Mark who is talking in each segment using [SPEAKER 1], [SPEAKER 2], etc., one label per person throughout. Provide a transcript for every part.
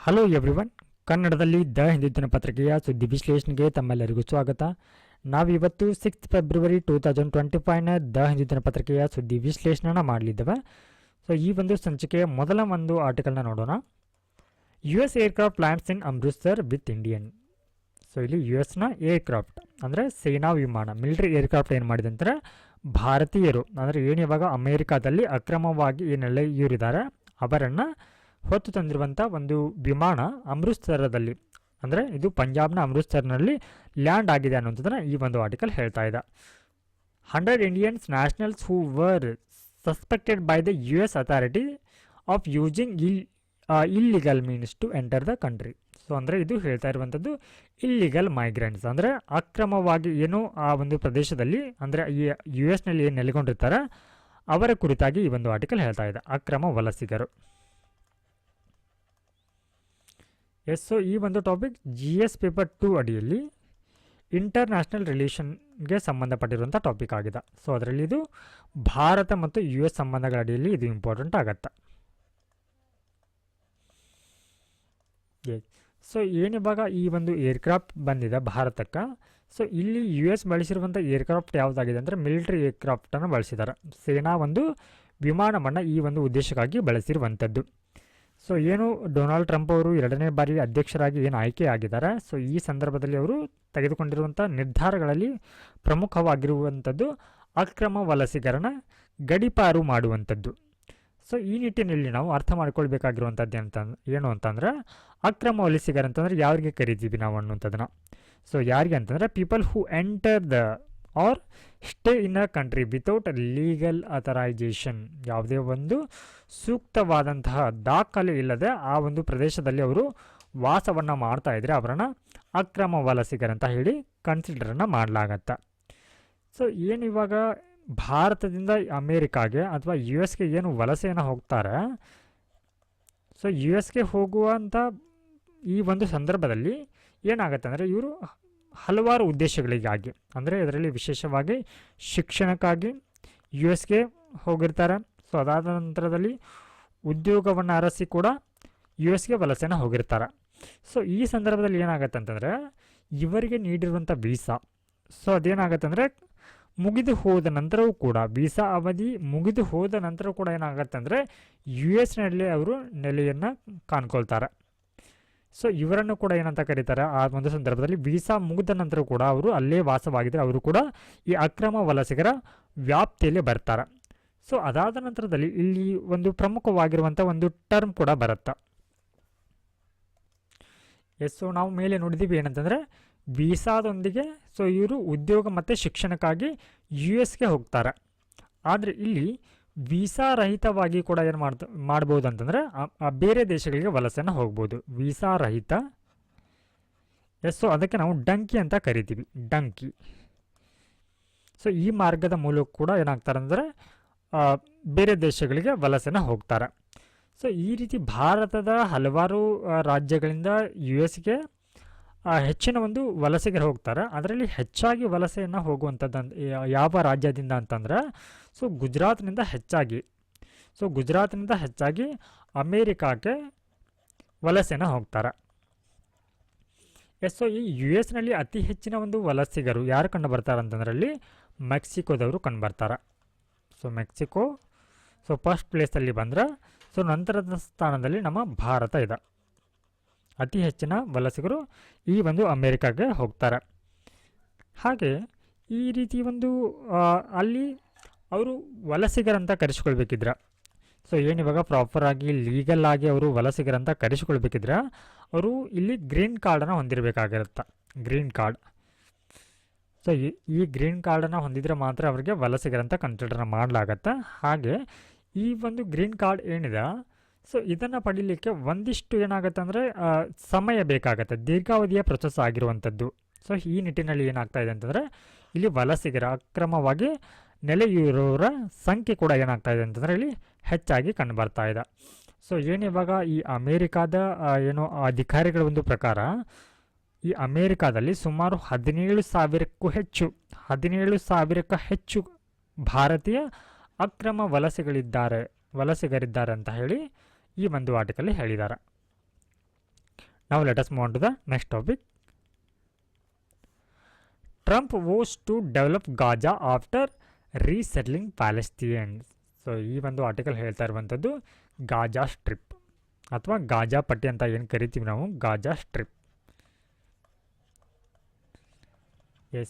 [SPEAKER 1] Hello everyone, ಕನ್ನಡದಲ್ಲಿ the Hindu ದಿನಪತ್ರಿಕೆಯ ಸುದ್ದಿ ವಿಶ್ಲೇಷಣೆಗೆ ತಮ್ಮೆಲ್ಲರಿಗೂ ಸ್ವಾಗತ. ನಾವಿವತ್ತು 6 ಫೆಬ್ರವರಿ 2025ನ ದ ಹಿಂದೂ ದಿನಪತ್ರಿಕೆಯ ಸುದ್ದಿ ವಿಶ್ಲೇಷಣೆನ ಮಾಡಲಿದ್ದೇವೆ. ಸೊ ಈ ಒಂದು ಸಂಚಿಕೆಯ ಮೊದಲ ಒಂದು ಆರ್ಟಿಕಲ್ನ ನೋಡೋಣ. US aircraft lands in Amritsar with Indian. So ಇಲ್ಲಿ US ನ ಏರ್ಕ್ರಾಫ್ಟ್ ಅಂದರೆ ಸೇನಾ ವಿಮಾನ, ಮಿಲಿಟರಿ ಏರ್ಕ್ರಾಫ್ಟ್ ಏನು ಮಾಡಿದೆ ಅಂದರೆ ಭಾರತೀಯರು ಅಂದರೆ ಏನು ಇವಾಗ ಅಮೇರಿಕಾದಲ್ಲಿ ಅಕ್ರಮವಾಗಿ ಏನೆಲ್ಲ ಇವರಿದ್ದಾರೆ ಅವರನ್ನು ಹೊತ್ತು ತಂದಿರುವಂಥ ಒಂದು ವಿಮಾನ ಅಮೃತ್ಸರದಲ್ಲಿ, ಅಂದರೆ ಇದು ಪಂಜಾಬ್ನ ಅಮೃತ್ಸರ್ನಲ್ಲಿ ಲ್ಯಾಂಡ್ ಆಗಿದೆ ಅನ್ನೋಂಥದ್ದನ್ನು ಈ ಒಂದು ಆರ್ಟಿಕಲ್ ಹೇಳ್ತಾ ಇದೆ. 100 Indians nationals who were suspected by the US authority of using illegal means to enter the country. So ಅಂದರೆ ಇದು ಹೇಳ್ತಾ ಇರುವಂಥದ್ದು ಇಲ್ಲಿಗಲ್ ಮೈಗ್ರೆಂಟ್ಸ್, ಅಂದರೆ ಅಕ್ರಮವಾಗಿ ಏನು ಆ ಒಂದು ಪ್ರದೇಶದಲ್ಲಿ ಅಂದರೆ ಈ US ನಲ್ಲಿ ಏನು ನೆಲೆಗೊಂಡಿರ್ತಾರೆ ಅವರ ಕುರಿತಾಗಿ ಈ ಒಂದು ಆರ್ಟಿಕಲ್ ಹೇಳ್ತಾ ಇದೆ, ಅಕ್ರಮ ವಲಸಿಗರು. ಸೊ ಈ ಒಂದು ಟಾಪಿಕ್ GS ಪೇಪರ್ 2 ಅಡಿಯಲ್ಲಿ ಇಂಟರ್ನ್ಯಾಷನಲ್ ರಿಲೇಷನ್ಗೆ ಸಂಬಂಧಪಟ್ಟಿರುವಂಥ ಟಾಪಿಕ್ ಆಗಿದೆ. ಸೊ ಅದರಲ್ಲಿ ಇದು ಭಾರತ ಮತ್ತು US ಸಂಬಂಧಗಳ ಅಡಿಯಲ್ಲಿ ಇದು ಇಂಪಾರ್ಟೆಂಟ್ ಆಗತ್ತೆ. ಸೊ ಏನಿವಾಗ ಈ ಒಂದು ಏರ್ಕ್ರಾಫ್ಟ್ ಬಂದಿದೆ ಭಾರತಕ್ಕೆ, ಸೊ ಇಲ್ಲಿ US ಬಳಸಿರುವಂಥ ಏರ್ಕ್ರಾಫ್ಟ್ ಯಾವುದಾಗಿದೆ ಅಂದರೆ ಮಿಲಿಟರಿ ಏರ್ಕ್ರಾಫ್ಟನ್ನು ಬಳಸಿದ್ದಾರೆ. ಸೇನಾ ಒಂದು ವಿಮಾನವನ್ನು ಈ ಒಂದು ಉದ್ದೇಶಕ್ಕಾಗಿ ಬಳಸಿರುವಂಥದ್ದು. ಸೊ ಏನು ಡೊನಾಲ್ಡ್ ಟ್ರಂಪ್ ಅವರು 2ನೇ ಬಾರಿ ಅಧ್ಯಕ್ಷರಾಗಿ ಏನು ಆಯ್ಕೆ ಆಗಿದ್ದಾರೆ, ಸೊ ಈ ಸಂದರ್ಭದಲ್ಲಿ ಅವರು ತೆಗೆದುಕೊಂಡಿರುವಂಥ ನಿರ್ಧಾರಗಳಲ್ಲಿ ಪ್ರಮುಖವಾಗಿರುವಂಥದ್ದು ಅಕ್ರಮ ವಲಸಿಗರನ್ನ ಗಡೀಪಾರು ಮಾಡುವಂಥದ್ದು. ಸೊ ಈ ನಿಟ್ಟಿನಲ್ಲಿ ನಾವು ಅರ್ಥ ಮಾಡ್ಕೊಳ್ಬೇಕಾಗಿರುವಂಥದ್ದು ಏನು ಅಂತಂದರೆ ಅಕ್ರಮ ವಲಸಿಗರಂತಂದ್ರೆ ಯಾರಿಗೆ ಕರೀತೀವಿ ನಾವು ಅನ್ನುವಂಥದ್ದನ್ನ. ಸೊ ಯಾರಿಗೆ ಅಂತಂದರೆ people who enter the or stay in a country without legal authorization, ಯಾವುದೇ ಒಂದು ಸೂಕ್ತವಾದಂತಹ ದಾಖಲೆ ಇಲ್ಲದೆ ಆ ಒಂದು ಪ್ರದೇಶದಲ್ಲಿ ಅವರು ವಾಸವನ್ನು ಮಾಡ್ತಾ ಇದ್ರೆ ಅವರನ್ನು ಅಕ್ರಮ ವಲಸಿಗರಂತ ಹೇಳಿ ಕನ್ಸಿಡರನ್ನು ಮಾಡಲಾಗತ್ತೆ. ಸೊ ಏನು ಇವಾಗ ಭಾರತದಿಂದ ಅಮೇರಿಕಾಗೆ ಅಥವಾ US ಏನು ವಲಸೆಯನ್ನು ಹೋಗ್ತಾರೆ, ಸೊ US ಹೋಗುವಂಥ ಈ ಒಂದು ಸಂದರ್ಭದಲ್ಲಿ ಏನಾಗುತ್ತೆ ಅಂದರೆ ಇವರು ಹಲವಾರು ಉದ್ದೇಶಗಳಿಗಾಗಿ, ಅಂದರೆ ಇದರಲ್ಲಿ ವಿಶೇಷವಾಗಿ ಶಿಕ್ಷಣಕ್ಕಾಗಿ US ಹೋಗಿರ್ತಾರೆ. ಸೊ ಅದಾದ ನಂತರದಲ್ಲಿ ಉದ್ಯೋಗವನ್ನು ಅರಸಿ ಕೂಡ US ವಲಸೆನ ಹೋಗಿರ್ತಾರೆ. ಸೊ ಈ ಸಂದರ್ಭದಲ್ಲಿ ಏನಾಗುತ್ತೆ ಅಂತಂದರೆ ಇವರಿಗೆ ನೀಡಿರುವಂಥ ವೀಸಾ, ಸೊ ಅದೇನಾಗುತ್ತೆ ಅಂದರೆ ಮುಗಿದು ಹೋದ ನಂತರವೂ ಕೂಡ ವೀಸಾ ಅವಧಿ ಮುಗಿದು ಹೋದ ನಂತರ ಕೂಡ ಏನಾಗುತ್ತೆ ಅಂದರೆ US ಅವರು ನೆಲೆಯನ್ನು ಕಾಣ್ಕೊಳ್ತಾರೆ. ಸೊ ಇವರನ್ನು ಕೂಡ ಏನಂತ ಕರೀತಾರೆ, ಆ ಒಂದು ಸಂದರ್ಭದಲ್ಲಿ ವೀಸಾ ಮುಗಿದ ನಂತರ ಕೂಡ ಅವರು ಅಲ್ಲೇ ವಾಸವಾಗಿದ್ದರೆ ಅವರು ಕೂಡ ಈ ಅಕ್ರಮ ವಲಸಿಗರ ವ್ಯಾಪ್ತಿಯಲ್ಲಿ ಬರ್ತಾರೆ. ಸೊ ಅದಾದ ನಂತರದಲ್ಲಿ ಇಲ್ಲಿ ಒಂದು ಪ್ರಮುಖವಾಗಿರುವಂಥ ಒಂದು ಟರ್ಮ್ ಕೂಡ ಬರುತ್ತೆ. ಸೊ ನಾವು ಮೇಲೆ ನೋಡಿದ್ದೀವಿ ಏನಂತಂದರೆ ವೀಸಾದೊಂದಿಗೆ ಸೊ ಇವರು ಉದ್ಯೋಗ ಮತ್ತು ಶಿಕ್ಷಣಕ್ಕಾಗಿ US ಹೋಗ್ತಾರೆ. ಆದರೆ ಇಲ್ಲಿ ವೀಸಾ ರಹಿತವಾಗಿ ಕೂಡ ಏನು ಮಾಡ್ಬೋದು ಅಂತಂದರೆ ಬೇರೆ ದೇಶಗಳಿಗೆ ವಲಸೆಯನ್ನು ಹೋಗ್ಬೋದು, ವೀಸಾ ರಹಿತ. ಸೊ ಅದಕ್ಕೆ ನಾವು ಡಂಕಿ ಅಂತ ಕರಿತೀವಿ, ಡಂಕಿ. ಸೊ ಈ ಮಾರ್ಗದ ಮೂಲಕ ಕೂಡ ಏನಾಗ್ತಾರೆ ಅಂದರೆ ಬೇರೆ ದೇಶಗಳಿಗೆ ವಲಸೆನ ಹೋಗ್ತಾರೆ. ಸೊ ಈ ರೀತಿ ಭಾರತದ ಹಲವಾರು ರಾಜ್ಯಗಳಿಂದ US ಹೆಚ್ಚಿನ ಒಂದು ವಲಸಿಗರು ಹೋಗ್ತಾರೆ. ಅದರಲ್ಲಿ ಹೆಚ್ಚಾಗಿ ವಲಸೆಯನ್ನು ಹೋಗುವಂಥದ್ದು ಯಾವ ರಾಜ್ಯದಿಂದ ಅಂತಂದರೆ ಸೊ ಗುಜರಾತ್ನಿಂದ ಹೆಚ್ಚಾಗಿ ಅಮೇರಿಕಾಕ್ಕೆ ವಲಸೆನ ಹೋಗ್ತಾರೆ. ಸೊ ಈ US ಅತಿ ಹೆಚ್ಚಿನ ಒಂದು ವಲಸಿಗರು ಯಾರು ಕಂಡು ಬರ್ತಾರೆ ಅಂತಂದ್ರೆ ಅಲ್ಲಿ ಮೆಕ್ಸಿಕೋದವರು ಕಂಡು ಬರ್ತಾರೆ. ಸೊ ಮೆಕ್ಸಿಕೋ ಸೊ ಫಸ್ಟ್ ಪ್ಲೇಸಲ್ಲಿ ಬಂದರೆ, ಸೊ ನಂತರದ ಸ್ಥಾನದಲ್ಲಿ ನಮ್ಮ ಭಾರತ ಇದೆ. ಅತಿ ಹೆಚ್ಚಿನ ವಲಸಿಗರು ಈ ಒಂದು ಅಮೇರಿಕಾಗೆ ಹೋಗ್ತಾರೆ. ಹಾಗೆ ಈ ರೀತಿ ಒಂದು ಅಲ್ಲಿ ಅವರು ವಲಸಿಗರಂತ ಕರೆಸಿಕೊಳ್ಬೇಕಿದ್ರೆ, ಸೊ ಏನಿವಾಗ ಪ್ರಾಪರಾಗಿ ಲೀಗಲ್ ಆಗಿ ಅವರು ವಲಸಿಗರಂತ ಕರೆಸಿಕೊಳ್ಬೇಕಿದ್ರೆ ಅವರು ಇಲ್ಲಿ ಗ್ರೀನ್ ಕಾರ್ಡನ್ನು ಹೊಂದಿರಬೇಕಾಗಿರುತ್ತೆ, ಗ್ರೀನ್ ಕಾರ್ಡ್. ಸೊ ಈ ಗ್ರೀನ್ ಕಾರ್ಡನ್ನು ಹೊಂದಿದ್ರೆ ಮಾತ್ರ ಅವರಿಗೆ ವಲಸಿಗರಂತ ಕನ್ಸಿಡರ್ ಮಾಡಲಾಗತ್ತೆ. ಹಾಗೆ ಈ ಒಂದು ಗ್ರೀನ್ ಕಾರ್ಡ್ ಏನಿದೆ ಸೊ ಇದನ್ನು ಪಡೀಲಿಕ್ಕೆ ಒಂದಿಷ್ಟು ಏನಾಗುತ್ತೆ ಅಂದರೆ ಸಮಯ ಬೇಕಾಗತ್ತೆ, ದೀರ್ಘಾವಧಿಯ ಪ್ರೊಸೆಸ್ ಆಗಿರುವಂಥದ್ದು. ಸೊ ಈ ನಿಟ್ಟಿನಲ್ಲಿ ಏನಾಗ್ತಾ ಇದೆ ಅಂತಂದರೆ ಇಲ್ಲಿ ವಲಸಿಗರ ಅಕ್ರಮವಾಗಿ ನೆಲೆಯೂರೋರ ಸಂಖ್ಯೆ ಕೂಡ ಏನಾಗ್ತಾ ಇದೆ ಅಂತಂದರೆ ಇಲ್ಲಿ ಹೆಚ್ಚಾಗಿ ಕಂಡುಬರ್ತಾ ಇದೆ. ಸೊ ಏನಿವಾಗ ಈ ಅಮೇರಿಕಾದ ಏನು ಅಧಿಕಾರಿಗಳ ಒಂದು ಪ್ರಕಾರ ಈ ಅಮೇರಿಕಾದಲ್ಲಿ ಸುಮಾರು 17,000ಕ್ಕೂ ಹೆಚ್ಚು ಭಾರತೀಯ ಅಕ್ರಮ ವಲಸಿಗರಿದ್ದಾರೆ ಅಂತ ಹೇಳಿ ಈ ಒಂದು ಆರ್ಟಿಕಲ್ ಹೇಳಿದ್ದಾರೆ. Now let us move on to the next topic. Trump vows to develop Gaza after resettling Palestinians. So ಈ ಒಂದು ಆರ್ಟಿಕಲ್ ಹೇಳ್ತಾ ಇರುವಂಥದ್ದು ಗಾಜಾ ಸ್ಟ್ರಿಪ್ ಅಥವಾ ಗಾಜಾ ಪಟ್ಟಿ ಅಂತ ಏನು ಕರಿತೀವಿ ನಾವು, ಗಾಜಾ ಸ್ಟ್ರಿಪ್.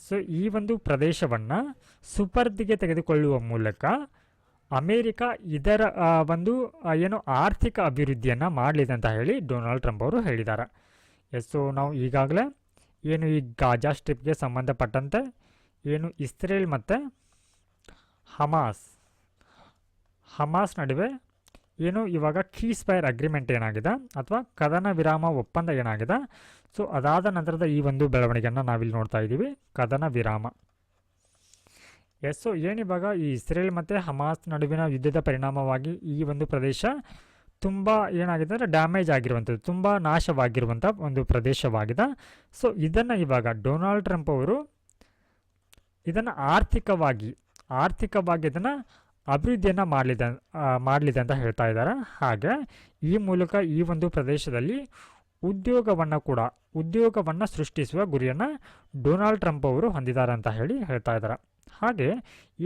[SPEAKER 1] ಸೊ ಈ ಒಂದು ಪ್ರದೇಶವನ್ನು ಸುಪರ್ದಿಗೆ ತೆಗೆದುಕೊಳ್ಳುವ ಮೂಲಕ ಅಮೇರಿಕ ಇದರ ಒಂದು ಏನು ಆರ್ಥಿಕ ಅಭಿವೃದ್ಧಿಯನ್ನು ಮಾಡಲಿದೆ ಅಂತ ಹೇಳಿ ಡೊನಾಲ್ಡ್ ಟ್ರಂಪ್ ಅವರು ಹೇಳಿದ್ದಾರೆ. ಸೊ ನಾವು ಈಗಾಗಲೇ ಏನು ಈ ಗಾಜಾ ಸ್ಟ್ರಿಪ್ಗೆ ಸಂಬಂಧಪಟ್ಟಂತೆ ಏನು ಇಸ್ರೇಲ್ ಮತ್ತು ಹಮಾಸ್ ನಡುವೆ ಏನು ಇವಾಗ ಕೀಸ್ಫೈರ್ ಅಗ್ರಿಮೆಂಟ್ ಏನಾಗಿದೆ ಅಥವಾ ಕದನ ವಿರಾಮ ಒಪ್ಪಂದ ಏನಾಗಿದೆ, ಸೊ ಅದಾದ ನಂತರದ ಈ ಒಂದು ಬೆಳವಣಿಗೆಯನ್ನು ನಾವಿಲ್ಲಿ ನೋಡ್ತಾ ಇದ್ದೀವಿ, ಕದನ ವಿರಾಮ. ಸೊ ಏನಿವಾಗ ಈ ಇಸ್ರೇಲ್ ಮತ್ತು ಹಮಾಸ್ ನಡುವಿನ ಯುದ್ಧದ ಪರಿಣಾಮವಾಗಿ ಈ ಒಂದು ಪ್ರದೇಶ ತುಂಬ ಏನಾಗಿದೆ ಅಂದರೆ ಡ್ಯಾಮೇಜ್ ಆಗಿರುವಂಥದ್ದು, ತುಂಬ ನಾಶವಾಗಿರುವಂಥ ಒಂದು ಪ್ರದೇಶವಾಗಿದೆ. ಸೊ ಇದನ್ನು ಇವಾಗ ಡೊನಾಲ್ಡ್ ಟ್ರಂಪ್ ಅವರು ಇದನ್ನು ಆರ್ಥಿಕವಾಗಿ ಇದನ್ನು ಅಭಿವೃದ್ಧಿಯನ್ನು ಮಾಡಲಿದೆ ಅಂತ ಹೇಳ್ತಾ ಇದ್ದಾರೆ. ಹಾಗೆ ಈ ಮೂಲಕ ಈ ಒಂದು ಪ್ರದೇಶದಲ್ಲಿ ಉದ್ಯೋಗವನ್ನು ಸೃಷ್ಟಿಸುವ ಗುರಿಯನ್ನು ಡೊನಾಲ್ಡ್ ಟ್ರಂಪ್ ಅವರು ಹೊಂದಿದ್ದಾರೆ ಅಂತ ಹೇಳ್ತಾ ಇದ್ದಾರೆ. ಹಾಗೆ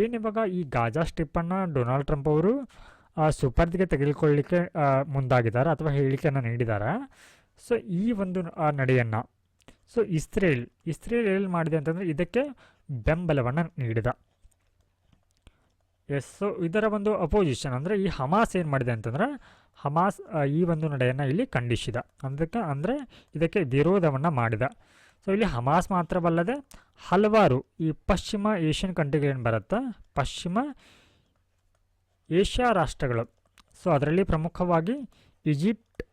[SPEAKER 1] ಏನಿವಾಗ ಈ ಗಾಜಾ ಸ್ಟ್ರಿಪ್ಪನ್ನು ಡೊನಾಲ್ಡ್ ಟ್ರಂಪ್ ಅವರು ಸುಪರ್ದಿಗೆ ತೆಗೆದುಕೊಳ್ಳಲಿಕ್ಕೆ ಮುಂದಾಗಿದ್ದಾರೆ ಅಥವಾ ಹೇಳಿಕೆಯನ್ನು ನೀಡಿದ್ದಾರೆ. ಸೊ ಈ ಒಂದು ನಡೆಯನ್ನು ಸೊ ಇಸ್ರೇಲ್ ಏನು ಮಾಡಿದೆ ಅಂತಂದರೆ ಇದಕ್ಕೆ ಬೆಂಬಲವನ್ನು ನೀಡಿದ. ಸೊ ಇದರ ಒಂದು ಅಪೋಸಿಷನ್ ಅಂದರೆ ಈ ಹಮಾಸ್ ಏನು ಮಾಡಿದೆ ಅಂತಂದರೆ ಹಮಾಸ್ ಈ ಒಂದು ನಡೆಯನ್ನು ಇಲ್ಲಿ ಖಂಡಿಸಿದ, ಅಂದರೆ ಇದಕ್ಕೆ ವಿರೋಧವನ್ನು ಮಾಡಿದ. ಸೊ ಇಲ್ಲಿ ಹಮಾಸ್ ಮಾತ್ರವಲ್ಲದೆ ಹಲವಾರು ಈ ಪಶ್ಚಿಮ ಏಷ್ಯನ್ ಕಂಟ್ರಿಗಳೇನು ಬರುತ್ತೆ, ಪಶ್ಚಿಮ ಏಷ್ಯಾ ರಾಷ್ಟ್ರಗಳು, ಸೊ ಅದರಲ್ಲಿ ಪ್ರಮುಖವಾಗಿ ಈಜಿಪ್ಟ್,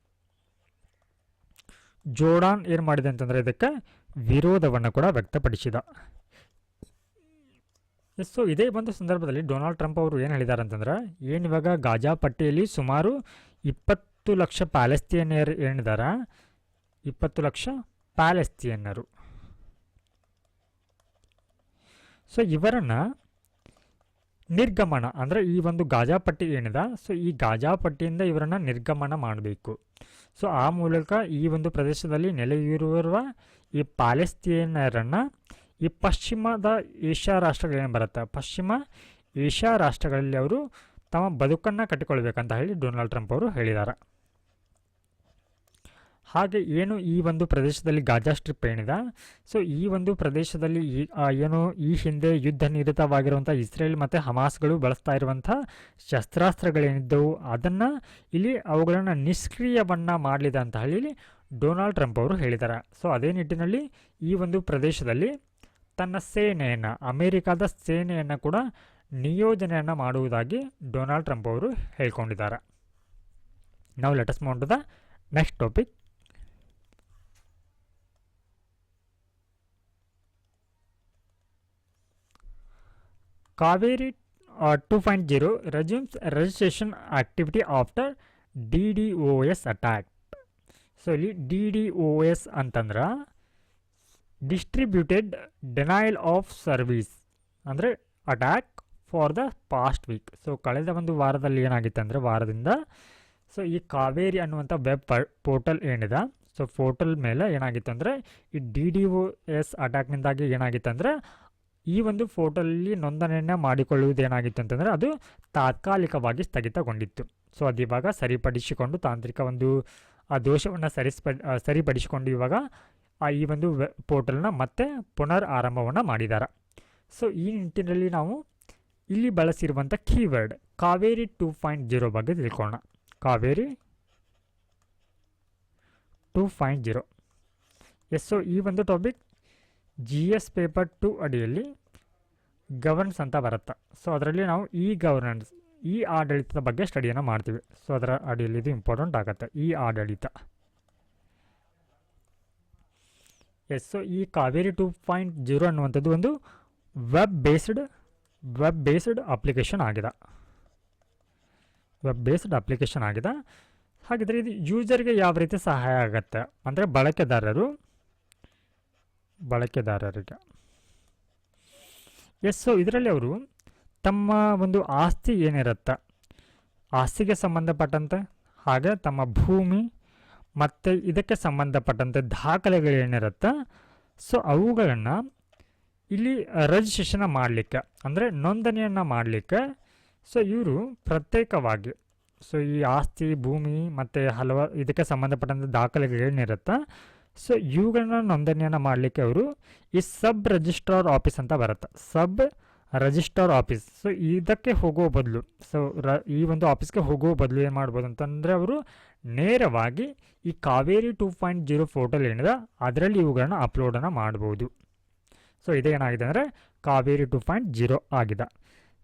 [SPEAKER 1] ಜೋರ್ಡಾನ್ ಏನು ಮಾಡಿದೆ ಅಂತಂದರೆ ಇದಕ್ಕೆ ವಿರೋಧವನ್ನು ಕೂಡ ವ್ಯಕ್ತಪಡಿಸಿದ. ಸೊ ಇದೇ ಒಂದು ಸಂದರ್ಭದಲ್ಲಿ ಡೊನಾಲ್ಡ್ ಟ್ರಂಪ್ ಅವರು ಏನು ಹೇಳಿದ್ದಾರೆ ಅಂತಂದರೆ ಏನಿವಾಗ ಗಾಜಾ ಪಟ್ಟಿಯಲ್ಲಿ ಸುಮಾರು 20 ಲಕ್ಷ ಪ್ಯಾಲೆಸ್ತೀನಿಯರ್ ಏನಿದ್ದಾರೆ, 20 ಲಕ್ಷ ಪ್ಯಾಲೆಸ್ತೀನಿಯರು, ಸೊ ಇವರನ್ನು ನಿರ್ಗಮನ ಅಂದರೆ ಈ ಒಂದು ಗಾಜಾ ಪಟ್ಟಿ ಏನಿದೆ, ಸೊ ಈ ಗಾಜಾ ಪಟ್ಟಿಯಿಂದ ಇವರನ್ನು ನಿರ್ಗಮನ ಮಾಡಬೇಕು. ಸೊ ಆ ಮೂಲಕ ಈ ಒಂದು ಪ್ರದೇಶದಲ್ಲಿ ನೆಲೆಯೂರುವ ಈ ಪ್ಯಾಲೆಸ್ತೀನಿಯರನ್ನು ಈ ಪಶ್ಚಿಮದ ಏಷ್ಯಾ ರಾಷ್ಟ್ರಗಳೇನು ಬರುತ್ತೆ, ಪಶ್ಚಿಮ ಏಷ್ಯಾ ರಾಷ್ಟ್ರಗಳಲ್ಲಿ ಅವರು ತಮ್ಮ ಬದುಕನ್ನು ಕಟ್ಟಿಕೊಳ್ಬೇಕಂತ ಹೇಳಿ ಡೊನಾಲ್ಡ್ ಟ್ರಂಪ್ ಅವರು ಹೇಳಿದ್ದಾರೆ. ಹಾಗೆ ಏನು ಈ ಒಂದು ಪ್ರದೇಶದಲ್ಲಿ ಗಾಜಾ ಸ್ಟ್ರಿಪ್ ಏನಿದೆ, ಸೊ ಈ ಒಂದು ಪ್ರದೇಶದಲ್ಲಿ ಏನು ಈ ಹಿಂದೆ ಯುದ್ಧ ನಿರತವಾಗಿರುವಂಥ ಇಸ್ರೇಲ್ ಮತ್ತು ಹಮಾಸ್ಗಳು ಬಳಸ್ತಾ ಇರುವಂಥ ಶಸ್ತ್ರಾಸ್ತ್ರಗಳೇನಿದ್ದವು ಅದನ್ನು ಇಲ್ಲಿ ಅವುಗಳನ್ನು ನಿಷ್ಕ್ರಿಯವನ್ನು ಮಾಡಲಿದೆ ಅಂತ ಹೇಳಿ ಡೊನಾಲ್ಡ್ ಟ್ರಂಪ್ ಅವರು ಹೇಳಿದ್ದಾರೆ. ಸೊ ಅದೇ ನಿಟ್ಟಿನಲ್ಲಿ ಈ ಒಂದು ಪ್ರದೇಶದಲ್ಲಿ ತನ್ನ ಸೇನೆಯನ್ನು, ಅಮೇರಿಕಾದ ಸೇನೆಯನ್ನು ಕೂಡ ನಿಯೋಜನೆಯನ್ನು ಮಾಡುವುದಾಗಿ ಡೊನಾಲ್ಡ್ ಟ್ರಂಪ್ ಅವರು ಹೇಳ್ಕೊಂಡಿದ್ದಾರೆ. ನಾವು let us move on to the next topic. Kaveri 2.0 resumes registration activity after DDoS attack. So ಇಲ್ಲಿ DDoS ಅಂತಂದ್ರೆ ಡಿಸ್ಟ್ರಿಬ್ಯೂಟೆಡ್ ಡೆನೈಲ್ ಆಫ್ ಸರ್ವಿಸ್ ಅಂದರೆ attack for the past week. So ಕಳೆದ ಒಂದು ವಾರದಲ್ಲಿ ಏನಾಗಿತ್ತು ಅಂದರೆ ವಾರದಿಂದ ಸೊ ಈ ಕಾವೇರಿ ಅನ್ನುವಂಥ ವೆಬ್ ಪೋರ್ಟಲ್ ಏನಿದೆ, ಸೊ ಪೋರ್ಟಲ್ ಮೇಲೆ ಏನಾಗಿತ್ತು ಅಂದರೆ ಈ DDoS ಅಟ್ಯಾಕ್ನಿಂದಾಗಿ ಏನಾಗಿತ್ತು ಅಂದರೆ ಈ ಒಂದು ಪೋರ್ಟಲಲ್ಲಿ ನೋಂದಣಿಯನ್ನು ಮಾಡಿಕೊಳ್ಳುವುದು ಏನಾಗಿತ್ತು ಅಂತಂದರೆ ಅದು ತಾತ್ಕಾಲಿಕವಾಗಿ ಸ್ಥಗಿತಗೊಂಡಿತ್ತು. ಸೊ ಅದು ಇವಾಗ ಸರಿಪಡಿಸಿಕೊಂಡು ತಾಂತ್ರಿಕ ಒಂದು ಆ ದೋಷವನ್ನು ಸರಿಪಡಿಸಿಕೊಂಡು ಇವಾಗ ಈ ಒಂದು ಪೋರ್ಟಲ್ನ ಮತ್ತೆ ಪುನರ್ ಆರಂಭವನ್ನು ಮಾಡಿದ್ದಾರೆ. ಸೊ ಈ ನಿಟ್ಟಿನಲ್ಲಿ ನಾವು ಇಲ್ಲಿ ಬಳಸಿರುವಂಥ ಕೀವರ್ಡ್ ಕಾವೇರಿ 2.0 ಬಗ್ಗೆ ತಿಳ್ಕೊಳ್ಳೋಣ. ಕಾವೇರಿ 2.0 ಸೊ ಈ ಒಂದು ಟಾಪಿಕ್ GS ಪೇಪರ್ 2 ಅಡಿಯಲ್ಲಿ ಗವರ್ನೆನ್ಸ್ ಅಂತ ಬರುತ್ತೆ. ಸೊ ಅದರಲ್ಲಿ ನಾವು ಗವರ್ನೆನ್ಸ್ ಆಡಳಿತದ ಬಗ್ಗೆ ಸ್ಟಡಿಯನ್ನು ಮಾಡ್ತೀವಿ. ಸೊ ಅದರ ಅಡಿಯಲ್ಲಿ ಇದು ಇಂಪಾರ್ಟೆಂಟ್ ಆಗುತ್ತೆ, ಆಡಳಿತ. ಸೊ ಈ ಕಾವೇರಿ 2.0 ಅನ್ನುವಂಥದ್ದು ಒಂದು ವೆಬ್ ಬೇಸ್ಡ್ ಅಪ್ಲಿಕೇಶನ್ ಆಗಿದೆ. ಹಾಗಿದ್ರೆ ಇದು ಯೂಸರ್ಗೆ ಯಾವ ರೀತಿ ಸಹಾಯ ಆಗುತ್ತೆ ಅಂದರೆ ಬಳಕೆದಾರರಿಗೆ ಸೊ ಇದರಲ್ಲಿ ಅವರು ತಮ್ಮ ಒಂದು ಆಸ್ತಿ ಏನಿರುತ್ತೆ, ಆಸ್ತಿಗೆ ಸಂಬಂಧಪಟ್ಟಂತೆ, ಹಾಗೆ ತಮ್ಮ ಭೂಮಿ ಮತ್ತು ಇದಕ್ಕೆ ಸಂಬಂಧಪಟ್ಟಂತೆ ದಾಖಲೆಗಳೇನಿರುತ್ತೆ ಸೊ ಅವುಗಳನ್ನು ಇಲ್ಲಿ ರಿಜಿಸ್ಟ್ರೇಷನ್ ಮಾಡಲಿಕ್ಕೆ ಅಂದರೆ ನೋಂದಣಿಯನ್ನು ಮಾಡಲಿಕ್ಕೆ ಸೊ ಇವರು ಪ್ರತ್ಯೇಕವಾಗಿ ಸೊ ಈ ಆಸ್ತಿ ಭೂಮಿ ಮತ್ತು ಹಲವಾರು ಇದಕ್ಕೆ ಸಂಬಂಧಪಟ್ಟಂಥ ದಾಖಲೆಗಳೇನಿರುತ್ತೆ ಸೊ ಇವುಗಳನ್ನ ನೋಂದಣಿಯನ್ನು ಮಾಡಲಿಕ್ಕೆ ಅವರು ಈ ಸಬ್ ರಿಜಿಸ್ಟ್ರಾರ್ ಆಫೀಸ್ ಅಂತ ಬರುತ್ತೆ, ಸಬ್ ರಿಜಿಸ್ಟ್ರಾರ್ ಆಫೀಸ್. ಸೊ ಇದಕ್ಕೆ ಹೋಗೋ ಬದಲು ಸೊ ಈ ಒಂದು ಆಫೀಸ್ಗೆ ಹೋಗೋ ಬದಲು ಏನು ಮಾಡ್ಬೋದು ಅಂತಂದರೆ ಅವರು ನೇರವಾಗಿ ಈ ಕಾವೇರಿ 2.0 ಪೋರ್ಟಲ್ ಏನಿದೆ ಅದರಲ್ಲಿ ಇವುಗಳನ್ನ ಅಪ್ಲೋಡನ್ನು ಮಾಡ್ಬೋದು. ಸೊ ಇದೇನಾಗಿದೆ ಅಂದರೆ ಕಾವೇರಿ 2.0 ಆಗಿದೆ.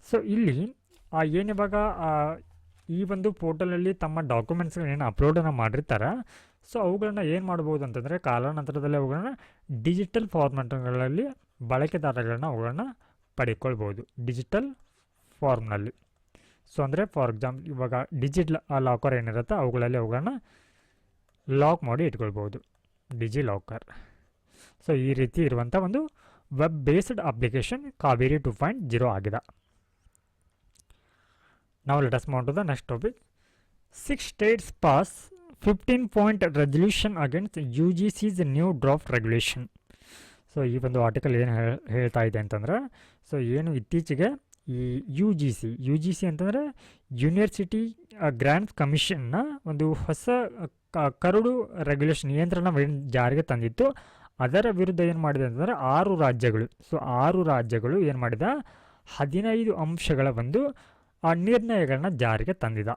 [SPEAKER 1] ಸೊ ಇಲ್ಲಿ ಏನಿವಾಗ ಈ ಒಂದು ಪೋರ್ಟಲಲ್ಲಿ ತಮ್ಮ ಡಾಕ್ಯುಮೆಂಟ್ಸ್ಗಳೇನು ಅಪ್ಲೋಡನ್ನು ಮಾಡಿರ್ತಾರೆ ಸೊ ಅವುಗಳನ್ನ ಏನು ಮಾಡ್ಬೋದು ಅಂತಂದರೆ ಕಾಲಾನಂತರದಲ್ಲಿ ಅವುಗಳನ್ನ ಡಿಜಿಟಲ್ ಫಾರ್ಮ್ಯಾಟ್ಗಳಲ್ಲಿ ಬಳಕೆದಾರಗಳನ್ನ ಅವುಗಳನ್ನ ಪಡ್ಕೊಳ್ಬೋದು ಡಿಜಿಟಲ್ ಫಾರ್ಮ್ನಲ್ಲಿ. ಸೊ ಅಂದರೆ ಫಾರ್ ಎಕ್ಸಾಂಪಲ್ ಇವಾಗ ಡಿಜಿಟಲ್ ಲಾಕರ್ ಏನಿರುತ್ತೆ ಅವುಗಳಲ್ಲಿ ಅವುಗಳನ್ನ ಲಾಕ್ ಮಾಡಿ ಇಟ್ಕೊಳ್ಬೋದು, ಡಿಜಿ ಲಾಕರ್. ಸೊ ಈ ರೀತಿ ಇರುವಂಥ ಒಂದು ವೆಬ್ ಬೇಸ್ಡ್ ಅಪ್ಲಿಕೇಶನ್ ಕಾವೇರಿ 2.0 ಆಗಿದೆ. Now let us move on to the next topic. 6 states pass 15-point resolution against UGC's new draft regulation. So ಈ ಒಂದು ಆರ್ಟಿಕಲ್ ಏನು ಹೇಳ್ತಾ ಇದೆ ಅಂತಂದ್ರೆ ಸೊ ಏನು ಇತ್ತೀಚೆಗೆ ಈ ಯು ಜಿ ಸಿ ಅಂತಂದರೆ ಯೂನಿವರ್ಸಿಟಿ ಗ್ರಾಂಟ್ಸ್ ಕಮಿಷನ್ನ ಒಂದು ಹೊಸ ಕರಡು ರೆಗ್ಯುಲೇಷನ್ ನಿಯಂತ್ರಣ ಜಾರಿಗೆ ತಂದಿತ್ತು. ಅದರ ವಿರುದ್ಧ ಏನು ಮಾಡಿದೆ ಅಂತಂದರೆ 6 ರಾಜ್ಯಗಳು ಸೊ 6 ರಾಜ್ಯಗಳು ಏನು ಮಾಡಿದ 15 ಅಂಶಗಳ ಒಂದು ನಿರ್ಣಯಗಳನ್ನ ಜಾರಿಗೆ ತಂದಿದ.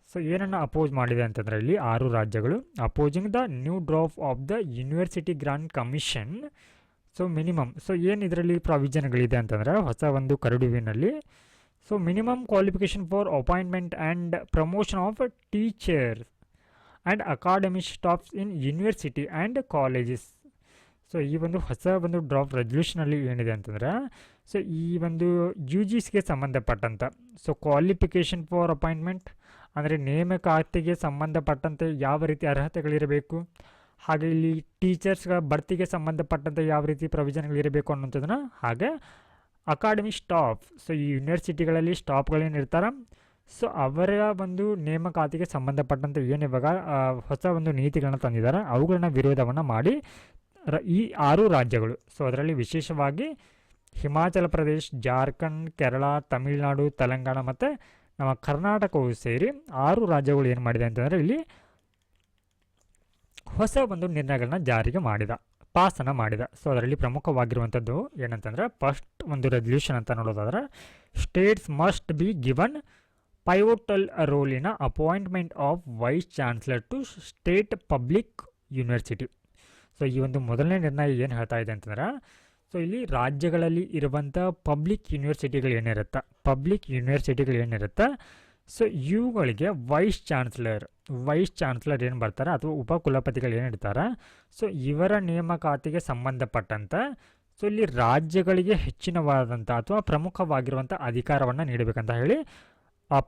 [SPEAKER 1] ಸೊ ಏನನ್ನು ಅಪೋಸ್ ಮಾಡಿದೆ ಅಂತಂದರೆ ಇಲ್ಲಿ 6 ರಾಜ್ಯಗಳು opposing the new draft of the university grant commission. So minimum so ಏನು ಇದರಲ್ಲಿ ಪ್ರಾವಿಷನ್ಗಳಿದೆ ಅಂತಂದರೆ ಹೊಸ ಒಂದು ಕರಡುವಿನಲ್ಲಿ so minimum qualification for appointment and promotion of teachers and academic staffs in university and colleges. So ಈ ಒಂದು ಹೊಸ ಒಂದು ಡ್ರಾಫ್ಟ್ ರೆಸಲ್ಯೂಷನಲ್ಲಿ ಏನಿದೆ ಅಂತಂದರೆ ಸೊ ಈ ಒಂದು ಯು ಜಿ ಸಿಗೆ ಸಂಬಂಧಪಟ್ಟಂಥ ಸೊ ಕ್ವಾಲಿಫಿಕೇಷನ್ ಫಾರ್ ಅಪಾಯಿಂಟ್ಮೆಂಟ್ ಅಂದರೆ ನೇಮಕಾತಿಗೆ ಸಂಬಂಧಪಟ್ಟಂತೆ ಯಾವ ರೀತಿ ಅರ್ಹತೆಗಳಿರಬೇಕು, ಹಾಗೆ ಇಲ್ಲಿ ಟೀಚರ್ಸ್ಗಳ ಭರ್ತಿಗೆ ಸಂಬಂಧಪಟ್ಟಂತೆ ಯಾವ ರೀತಿ ಪ್ರೊವಿಷನ್ಗಳಿರಬೇಕು ಅನ್ನೋಂಥದ್ದನ್ನು, ಹಾಗೆ ಅಕಾಡೆಮಿಕ್ ಸ್ಟಾಫ್ ಸೊ ಈ ಯೂನಿವರ್ಸಿಟಿಗಳಲ್ಲಿ ಸ್ಟಾಫ್ಗಳೇನಿರ್ತಾರೆ ಸೊ ಅವರ ಒಂದು ನೇಮಕಾತಿಗೆ ಸಂಬಂಧಪಟ್ಟಂತೆ ಏನು ಇವಾಗ ಹೊಸ ಒಂದು ನೀತಿಗಳನ್ನ ತಂದಿದ್ದಾರೆ ಅವುಗಳನ್ನ ವಿರೋಧವನ್ನು ಮಾಡಿ ಈ 6 ರಾಜ್ಯಗಳು ಸೊ ಅದರಲ್ಲಿ ವಿಶೇಷವಾಗಿ ಹಿಮಾಚಲ ಪ್ರದೇಶ್, ಜಾರ್ಖಂಡ್, ಕೇರಳ, ತಮಿಳುನಾಡು, ತೆಲಂಗಾಣ ಮತ್ತು ನಮ್ಮ ಕರ್ನಾಟಕವು ಸೇರಿ 6 ರಾಜ್ಯಗಳು ಏನು ಮಾಡಿದೆ ಅಂತಂದರೆ ಇಲ್ಲಿ ಹೊಸ ಒಂದು ನಿರ್ಣಯಗಳನ್ನ ಜಾರಿಗೆ ಪಾಸನ್ನು ಮಾಡಿದ. ಸೊ ಅದರಲ್ಲಿ ಪ್ರಮುಖವಾಗಿರುವಂಥದ್ದು ಏನಂತಂದರೆ ಫಸ್ಟ್ ಒಂದು ರೆಸಲ್ಯೂಷನ್ ಅಂತ ನೋಡೋದಾದ್ರೆ states must be given pivotal role in appointment of vice chancellor to state public university. So ಈ ಒಂದು ಮೊದಲನೇ ನಿರ್ಣಯ ಏನು ಹೇಳ್ತಾ ಇದೆ ಅಂತಂದ್ರೆ ಸೊ ಇಲ್ಲಿ ರಾಜ್ಯಗಳಲ್ಲಿ ಇರುವಂಥ ಪಬ್ಲಿಕ್ ಯೂನಿವರ್ಸಿಟಿಗಳೇನಿರುತ್ತೆ ಸೊ ಇವುಗಳಿಗೆ ವೈಸ್ ಚಾನ್ಸಲರ್ ಏನು ಬರ್ತಾರೆ ಅಥವಾ ಉಪಕುಲಪತಿಗಳು ಏನಿರ್ತಾರೆ ಸೊ ಇವರ ನೇಮಕಾತಿಗೆ ಸಂಬಂಧಪಟ್ಟಂತೆ ಸೊ ಇಲ್ಲಿ ರಾಜ್ಯಗಳಿಗೆ ಹೆಚ್ಚಿನವಾದಂಥ ಅಥವಾ ಪ್ರಮುಖವಾಗಿರುವಂಥ ಅಧಿಕಾರವನ್ನು ನೀಡಬೇಕಂತ ಹೇಳಿ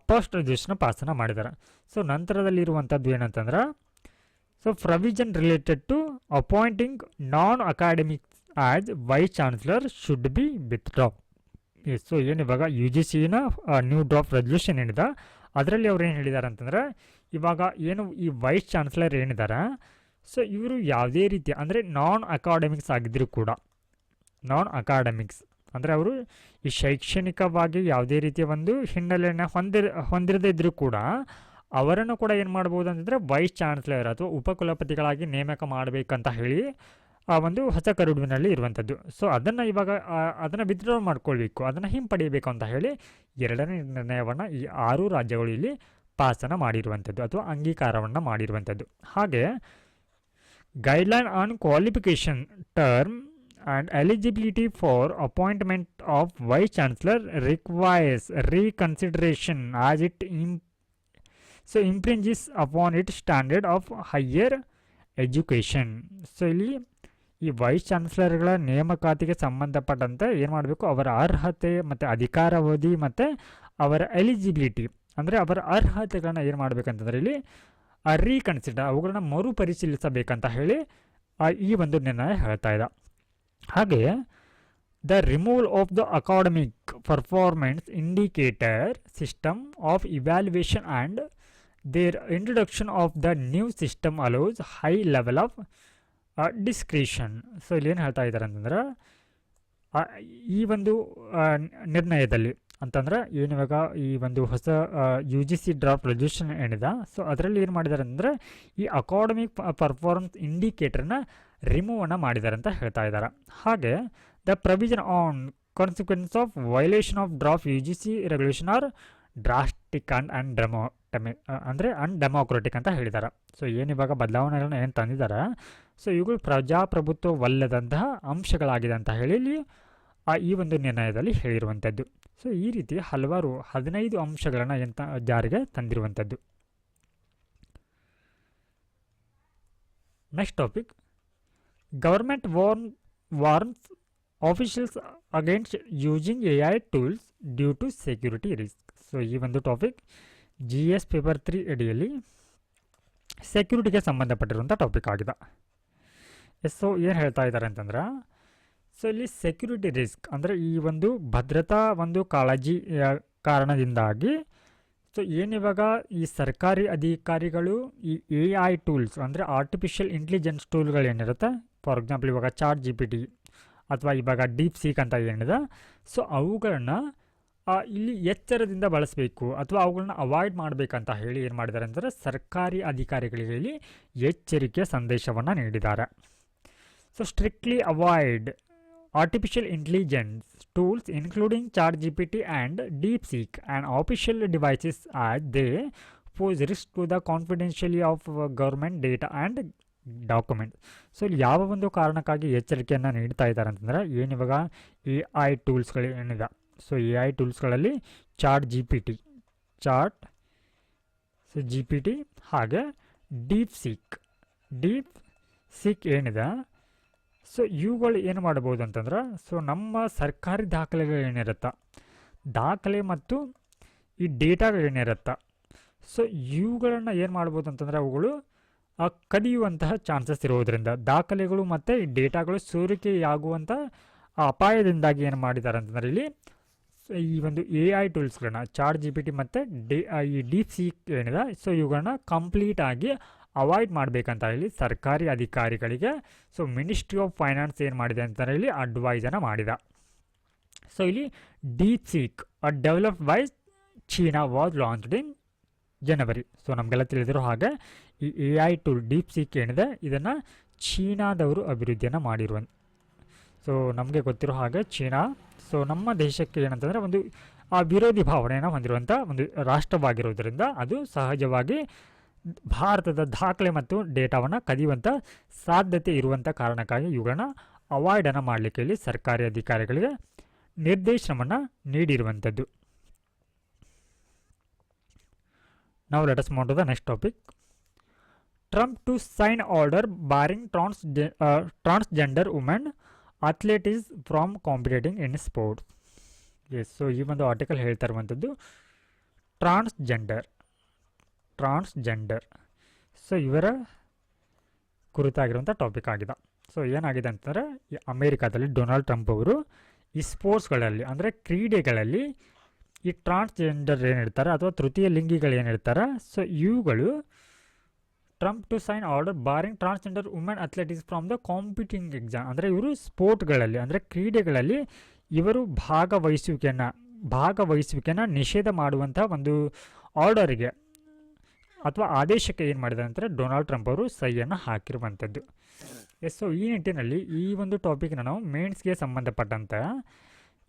[SPEAKER 1] ಫಸ್ಟ್ ರೆಸಲ್ಯೂಷನ್ ಪಾಸನ್ನು ಮಾಡಿದ್ದಾರೆ. ಸೊ ನಂತರದಲ್ಲಿರುವಂಥದ್ದು ಏನಂತಂದ್ರೆ so provision related to appointing non academics as vice chancellor should be withdraw. So ಏನು ಇವಾಗ ಯು ಜಿ ಸಿನ ನ್ಯೂ ಡ್ರಾಫ್ಟ್ ರೆಸಲ್ಯೂಷನ್ ಏನಿದೆ ಅದರಲ್ಲಿ ಅವ್ರು ಏನು ಹೇಳಿದ್ದಾರೆ ಅಂತಂದರೆ ಇವಾಗ ಏನು ಈ ವೈಸ್ ಚಾನ್ಸಲರ್ ಏನಿದ್ದಾರೆ ಸೊ ಇವರು ಯಾವುದೇ ರೀತಿ ಅಂದರೆ ನಾನ್ ಅಕಾಡೆಮಿಕ್ಸ್ ಆಗಿದ್ದರೂ ಕೂಡ ಅಂದರೆ ಅವರು ಈ ಶೈಕ್ಷಣಿಕವಾಗಿ ಯಾವುದೇ ರೀತಿಯ ಒಂದು ಹಿನ್ನೆಲೆಯನ್ನು ಹೊಂದಿರದೇ ಇದ್ದರೂ ಕೂಡ ಅವರನ್ನು ಕೂಡ ಏನು ಮಾಡ್ಬೋದು ಅಂತಂದರೆ ವೈಸ್ ಚಾನ್ಸಲರ್ ಅಥವಾ ಉಪಕುಲಪತಿಗಳಾಗಿ ನೇಮಕ ಮಾಡಬೇಕಂತ ಹೇಳಿ ಆ ಒಂದು ಹೊಸ ಕರಡುವಿನಲ್ಲಿ ಇರುವಂಥದ್ದು. ಸೊ ಅದನ್ನು ಇವಾಗ ಅದನ್ನು ವಿತ್ಡ್ರಾ ಮಾಡ್ಕೊಳ್ಬೇಕು, ಅದನ್ನು ಹಿಂಪಡೆಯಬೇಕು ಅಂತ ಹೇಳಿ ಎರಡನೇ ನಿರ್ಣಯವನ್ನು ಈ 6 ರಾಜ್ಯಗಳು ಇಲ್ಲಿ ಪಾಸನ್ನು ಮಾಡಿರುವಂಥದ್ದು ಅಥವಾ ಅಂಗೀಕಾರವನ್ನು ಮಾಡಿರುವಂಥದ್ದು. ಹಾಗೆ guideline on qualification term and eligibility for appointment of vice chancellor requires reconsideration as it infringes upon its standard of higher education. So ಇಲ್ಲಿ ಈ ವೈಸ್ ಚಾನ್ಸಲರ್ಗಳ ನೇಮಕಾತಿಗೆ ಸಂಬಂಧಪಟ್ಟಂತೆ ಏನು ಮಾಡಬೇಕು, ಅವರ ಅರ್ಹತೆ ಮತ್ತು ಅಧಿಕಾರಾವಧಿ ಮತ್ತು ಅವರ ಎಲಿಜಿಬಿಲಿಟಿ ಅಂದರೆ ಅವರ ಅರ್ಹತೆಗಳನ್ನ ಏನು ಮಾಡಬೇಕಂತಂದರೆ ಇಲ್ಲಿ ರೀಕನ್ಸಿಡರ್ ಅವುಗಳನ್ನ ಮರುಪರಿಶೀಲಿಸಬೇಕಂತ ಹೇಳಿ ಈ ಒಂದು ನಿರ್ಣಯ ಹೇಳ್ತಾ ಇದೆ. ಹಾಗೆ the removal of the academic performance indicator system of evaluation and their introduction of the new system allows high level of discretion. So ಇಲ್ಲಿ ಏನು ಹೇಳ್ತಾ ಇದ್ದಾರೆ ಅಂತಂದ್ರೆ ಈ ಒಂದು ನಿರ್ಣಯದಲ್ಲಿ ಅಂತಂದ್ರೆ ಏನಿವಾಗ ಈ ಒಂದು ಹೊಸ UGC ಡ್ರಾಫ್ಟ್ ರೆಸಲ್ಯೂಷನ್ ಏನಿದೆ, ಸೊ ಅದರಲ್ಲಿ ಏನು ಮಾಡಿದ್ದಾರೆ ಅಂದರೆ ಈ ಅಕಾಡೆಮಿಕ್ ಪರ್ಫಾರ್ಮೆನ್ಸ್ ಇಂಡಿಕೇಟರ್ನ ರಿಮೂವನ್ನು ಮಾಡಿದ್ದಾರೆ ಅಂತ ಹೇಳ್ತಾ ಇದ್ದಾರೆ. ಹಾಗೆ the provision on consequences of violation of draft UGC regulation are drastic ಅಂದರೆ ಅನ್ಡೆಮೋಕ್ರೆಟಿಕ್ ಅಂತ ಹೇಳಿದ್ದಾರೆ. ಸೊ ಏನಿವಾಗ ಬದಲಾವಣೆಗಳನ್ನ ಏನು ತಂದಿದ್ದಾರೆ, ಸೊ ಇವುಗಳು ಪ್ರಜಾಪ್ರಭುತ್ವವಲ್ಲದಂತಹ ಅಂಶಗಳಾಗಿದೆ ಅಂತ ಹೇಳಿ ಈ ಒಂದು ನಿರ್ಣಯದಲ್ಲಿ ಹೇಳಿರುವಂಥದ್ದು. ಸೊ ಈ ರೀತಿ ಹಲವಾರು 15 ಅಂಶಗಳನ್ನು ಎಂತ ಜಾರಿಗೆ ತಂದಿರುವಂಥದ್ದು. Next topic, government warns officials against using AI tools due to security risk. So ಈ ಒಂದು ಟಾಪಿಕ್ GS ಪೇಪರ್ 3 ಅಡಿಯಲ್ಲಿ ಸೆಕ್ಯೂರಿಟಿಗೆ ಸಂಬಂಧಪಟ್ಟಿರುವಂಥ ಟಾಪಿಕ್ ಆಗಿದೆ. ಸೊ ಏನು ಹೇಳ್ತಾ ಇದ್ದಾರೆ ಅಂತಂದ್ರೆ, ಸೊ ಇಲ್ಲಿ ಸೆಕ್ಯೂರಿಟಿ ರಿಸ್ಕ್ ಅಂದರೆ ಈ ಒಂದು ಭದ್ರತಾ ಒಂದು ಕಾಳಜಿ ಕಾರಣದಿಂದಾಗಿ ಸೊ ಏನಿವಾಗ ಈ ಸರ್ಕಾರಿ ಅಧಿಕಾರಿಗಳು ಈ AI ಟೂಲ್ಸ್ ಅಂದರೆ ಆರ್ಟಿಫಿಷಿಯಲ್ ಇಂಟೆಲಿಜೆನ್ಸ್ ಟೂಲ್ಗಳೇನಿರುತ್ತೆ, ಫಾರ್ ಎಕ್ಸಾಂಪಲ್ ಇವಾಗ ChatGPT ಅಥವಾ ಇವಾಗ DeepSeek ಅಂತ ಏನಿದೆ, ಸೊ ಅವುಗಳನ್ನು ಇಲ್ಲಿ ಎಚ್ಚರದಿಂದ ಬಳಸಬೇಕು ಅಥವಾ ಅವುಗಳನ್ನ ಅವಾಯ್ಡ್ ಮಾಡಬೇಕಂತ ಹೇಳಿ ಏನು ಮಾಡಿದ್ದಾರೆ ಅಂದರೆ ಸರ್ಕಾರಿ ಅಧಿಕಾರಿಗಳಿಗೆ ಇಲ್ಲಿ ಎಚ್ಚರಿಕೆ ಸಂದೇಶವನ್ನು ನೀಡಿದ್ದಾರೆ. So strictly avoid artificial intelligence tools including ChatGPT and DeepSeek and official devices as they pose risk to the confidentiality of government data and documents. So ಇಲ್ಲಿ ಯಾವ ಒಂದು ಕಾರಣಕ್ಕಾಗಿ ಎಚ್ಚರಿಕೆಯನ್ನು ನೀಡ್ತಾ ಇದ್ದಾರೆ ಅಂತಂದರೆ ಏನಿವಾಗ AI ಟೂಲ್ಸ್ಗಳು ಏನಿದೆ, ಸೊ AI ಟೂಲ್ಸ್ಗಳಲ್ಲಿ ChatGPT ಹಾಗೆ DeepSeek ಏನಿದೆ, ಸೊ ಇವುಗಳು ಏನು ಮಾಡ್ಬೋದು ಅಂತಂದ್ರೆ ಸೊ ನಮ್ಮ ಸರ್ಕಾರಿ ದಾಖಲೆಗಳೇನಿರುತ್ತೆ, ದಾಖಲೆ ಮತ್ತು ಈ ಡೇಟಾಗಳೇನಿರುತ್ತೆ, ಸೊ ಇವುಗಳನ್ನು ಏನು ಮಾಡ್ಬೋದು ಅಂತಂದರೆ ಅವುಗಳು ಕದಿಯುವಂತಹ ಚಾನ್ಸಸ್ ಇರೋದರಿಂದ ದಾಖಲೆಗಳು ಮತ್ತು ಈ ಡೇಟಾಗಳು ಸೋರಿಕೆಯಾಗುವಂಥ ಅಪಾಯದಿಂದಾಗಿ ಏನು ಮಾಡಿದ್ದಾರೆ ಅಂತಂದರೆ ಇಲ್ಲಿ ಈ ಒಂದು AI ಟೂಲ್ಸ್ಗಳನ್ನ ChatGPT ಮತ್ತು ಈ DeepSeek ಏನಿದೆ, ಸೊ ಇವುಗಳನ್ನ ಕಂಪ್ಲೀಟಾಗಿ ಅವಾಯ್ಡ್ ಮಾಡಬೇಕಂತ ಹೇಳಿ ಸರ್ಕಾರಿ ಅಧಿಕಾರಿಗಳಿಗೆ ಸೊ ಮಿನಿಸ್ಟ್ರಿ ಆಫ್ ಫೈನಾನ್ಸ್ ಏನು ಮಾಡಿದೆ ಅಂತ ಹೇಳಿ ಅಡ್ವೈಸನ್ನು ಮಾಡಿದ. ಸೊ ಇಲ್ಲಿ DeepSeek developed by China was launched in January. So ನಮಗೆಲ್ಲ ತಿಳಿದಿರೋ ಹಾಗೆ ಈ AI ಟೂಲ್ DeepSeek ಏನಿದೆ ಇದನ್ನು ಚೀನಾದವರು ಅಭಿವೃದ್ಧಿಯನ್ನು ಮಾಡಿರುವಂಥ. ಸೊ ನಮಗೆ ಗೊತ್ತಿರೋ ಹಾಗೆ ಚೀನಾ ಸೊ ನಮ್ಮ ದೇಶಕ್ಕೆ ಏನಂತಂದರೆ ಒಂದು ವಿರೋಧಿ ಭಾವನೆಯನ್ನು ಹೊಂದಿರುವಂಥ ಒಂದು ರಾಷ್ಟ್ರವಾಗಿರೋದ್ರಿಂದ ಅದು ಸಹಜವಾಗಿ ಭಾರತದ ದಾಖಲೆ ಮತ್ತು ಡೇಟಾವನ್ನು ಕದಿಯುವಂಥ ಸಾಧ್ಯತೆ ಇರುವಂಥ ಕಾರಣಕ್ಕಾಗಿ ಇವುಗಳನ್ನ ಅವಾಯ್ಡನ್ನು ಮಾಡಲಿಕ್ಕೆ ಇಲ್ಲಿ ಸರ್ಕಾರಿ ಅಧಿಕಾರಿಗಳಿಗೆ ನಿರ್ದೇಶನವನ್ನು ನೀಡಿರುವಂಥದ್ದು. ನಾವು let us move to the next topic. Trump to sign order barring transgender women athletes from competing in sports. Yes, so ಈ ಒಂದು ಆರ್ಟಿಕಲ್ ಹೇಳ್ತಾ ಇರುವಂಥದ್ದು ಟ್ರಾನ್ಸ್ಜೆಂಡರ್ ಸೊ ಇವರ ಕುರಿತಾಗಿರುವಂಥ ಟಾಪಿಕ್ ಆಗಿದೆ. ಸೊ ಏನಾಗಿದೆ ಅಂತಂದರೆ ಈ ಅಮೇರಿಕಾದಲ್ಲಿ ಡೊನಾಲ್ಡ್ ಟ್ರಂಪ್ ಅವರು ಈ ಸ್ಪೋರ್ಟ್ಸ್ಗಳಲ್ಲಿ ಅಂದರೆ ಕ್ರೀಡೆಗಳಲ್ಲಿ ಈ ಟ್ರಾನ್ಸ್ಜೆಂಡರ್ ಏನಿರ್ತಾರೆ ಅಥವಾ ತೃತೀಯ ಲಿಂಗಿಗಳು ಏನಿರ್ತಾರೆ, ಸೊ ಇವುಗಳು Trump to sign order barring transgender women athletics from the competing exam ಅಂದರೆ ಇವರು ಸ್ಪೋರ್ಟ್ಗಳಲ್ಲಿ ಅಂದರೆ ಕ್ರೀಡೆಗಳಲ್ಲಿ ಇವರು ಭಾಗವಹಿಸುವಿಕೆಯನ್ನು ನಿಷೇಧ ಮಾಡುವಂಥ ಒಂದು ಆರ್ಡರಿಗೆ ಅಥವಾ ಆದೇಶಕ್ಕೆ ಏನು ಮಾಡಿದ್ದಾರೆ ಅಂದರೆ ಡೊನಾಲ್ಡ್ ಟ್ರಂಪ್ ಅವರು ಸಹಿಯನ್ನು ಹಾಕಿರುವಂಥದ್ದು. ಸೊ ಈ ನಿಟ್ಟಿನಲ್ಲಿ ಈ ಒಂದು ಟಾಪಿಕ್ನ ನಾವು ಮೇನ್ಸ್ಗೆ ಸಂಬಂಧಪಟ್ಟಂತೆ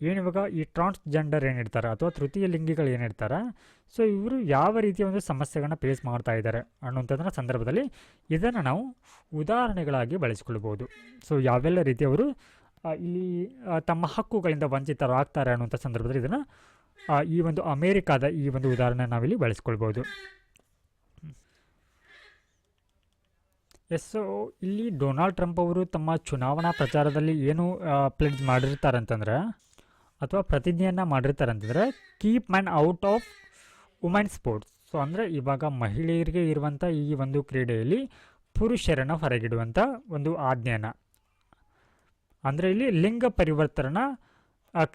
[SPEAKER 1] ಏನಿವಾಗ ಈ ಟ್ರಾನ್ಸ್ಜೆಂಡರ್ ಏನಿರ್ತಾರೆ ಅಥವಾ ತೃತೀಯ ಲಿಂಗಿಗಳು ಏನಿರ್ತಾರೆ, ಸೊ ಇವರು ಯಾವ ರೀತಿಯ ಒಂದು ಸಮಸ್ಯೆಗಳನ್ನ ಫೇಸ್ ಮಾಡ್ತಾ ಇದ್ದಾರೆ ಅನ್ನುವಂಥದ್ದನ್ನ ಸಂದರ್ಭದಲ್ಲಿ ಇದನ್ನು ನಾವು ಉದಾಹರಣೆಗಳಾಗಿ ಬಳಸಿಕೊಳ್ಬೋದು. ಸೊ ಯಾವೆಲ್ಲ ರೀತಿಯವರು ಇಲ್ಲಿ ತಮ್ಮ ಹಕ್ಕುಗಳಿಂದ ವಂಚಿತರಾಗ್ತಾರೆ ಅನ್ನುವಂಥ ಸಂದರ್ಭದಲ್ಲಿ ಇದನ್ನು ಈ ಒಂದು ಅಮೇರಿಕಾದ ಈ ಒಂದು ಉದಾಹರಣೆ ನಾವಿಲ್ಲಿ ಬಳಸ್ಕೊಳ್ಬೋದು. ಸೊ ಇಲ್ಲಿ ಡೊನಾಲ್ಡ್ ಟ್ರಂಪ್ ಅವರು ತಮ್ಮ ಚುನಾವಣಾ ಪ್ರಚಾರದಲ್ಲಿ ಏನು ಪ್ಲೆಡ್ಜ್ ಮಾಡಿರ್ತಾರೆ ಅಂತಂದರೆ ಅಥವಾ ಪ್ರತಿಜ್ಞೆಯನ್ನು ಮಾಡಿರ್ತಾರೆ ಅಂತಂದರೆ keep man out of women sports. So ಅಂದರೆ ಇವಾಗ ಮಹಿಳೆಯರಿಗೆ ಇರುವಂಥ ಈ ಒಂದು ಕ್ರೀಡೆಯಲ್ಲಿ ಪುರುಷರನ್ನು ಹೊರಗಿಡುವಂಥ ಒಂದು ಆಜ್ಞೆಯನ್ನು ಅಂದರೆ ಇಲ್ಲಿ ಲಿಂಗ ಪರಿವರ್ತನ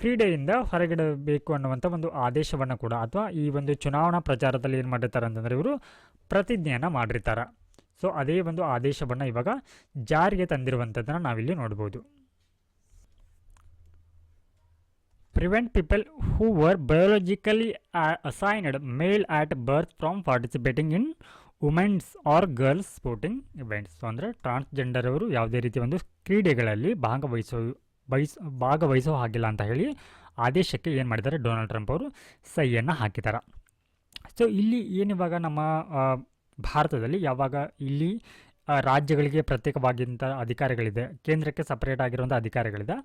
[SPEAKER 1] ಕ್ರೀಡೆಯಿಂದ ಹೊರಗಿಡಬೇಕು ಅನ್ನುವಂಥ ಒಂದು ಆದೇಶವನ್ನು ಕೂಡ ಅಥವಾ ಈ ಒಂದು ಚುನಾವಣಾ ಪ್ರಚಾರದಲ್ಲಿ ಏನು ಮಾಡಿರ್ತಾರೆ ಅಂತಂದರೆ ಇವರು ಪ್ರತಿಜ್ಞೆಯನ್ನು ಮಾಡಿರ್ತಾರೆ. ಸೊ ಅದೇ ಒಂದು ಆದೇಶವನ್ನು ಇವಾಗ ಜಾರಿಗೆ ತಂದಿರುವಂಥದ್ದನ್ನು ನಾವಿಲ್ಲಿ ನೋಡ್ಬೋದು. Prevent people who were biologically assigned male at birth from participating in women's or girls sporting events. So ಅಂದರೆ ಟ್ರಾನ್ಸ್ಜೆಂಡರ್ ಅವರು ಯಾವುದೇ ರೀತಿ ಒಂದು ಕ್ರೀಡೆಗಳಲ್ಲಿ ಭಾಗವಹಿಸೋ ಹಾಗಿಲ್ಲ ಅಂತ ಹೇಳಿ ಆದೇಶಕ್ಕೆ ಏನು ಮಾಡಿದ್ದಾರೆ, ಡೊನಾಲ್ಡ್ ಟ್ರಂಪ್ ಅವರು ಸಹಿಯನ್ನು ಹಾಕಿದ್ದಾರೆ. ಸೊ ಇಲ್ಲಿ ಏನಿವಾಗ ನಮ್ಮ ಭಾರತದಲ್ಲಿ ಯಾವಾಗ ಇಲ್ಲಿ ರಾಜ್ಯಗಳಿಗೆ ಪ್ರತ್ಯೇಕವಾಗಿಂಥ ಅಧಿಕಾರಿಗಳಿದೆ, ಕೇಂದ್ರಕ್ಕೆ ಸಪ್ರೇಟ್ ಆಗಿರುವಂಥ ಅಧಿಕಾರಿಗಳಿದೆ,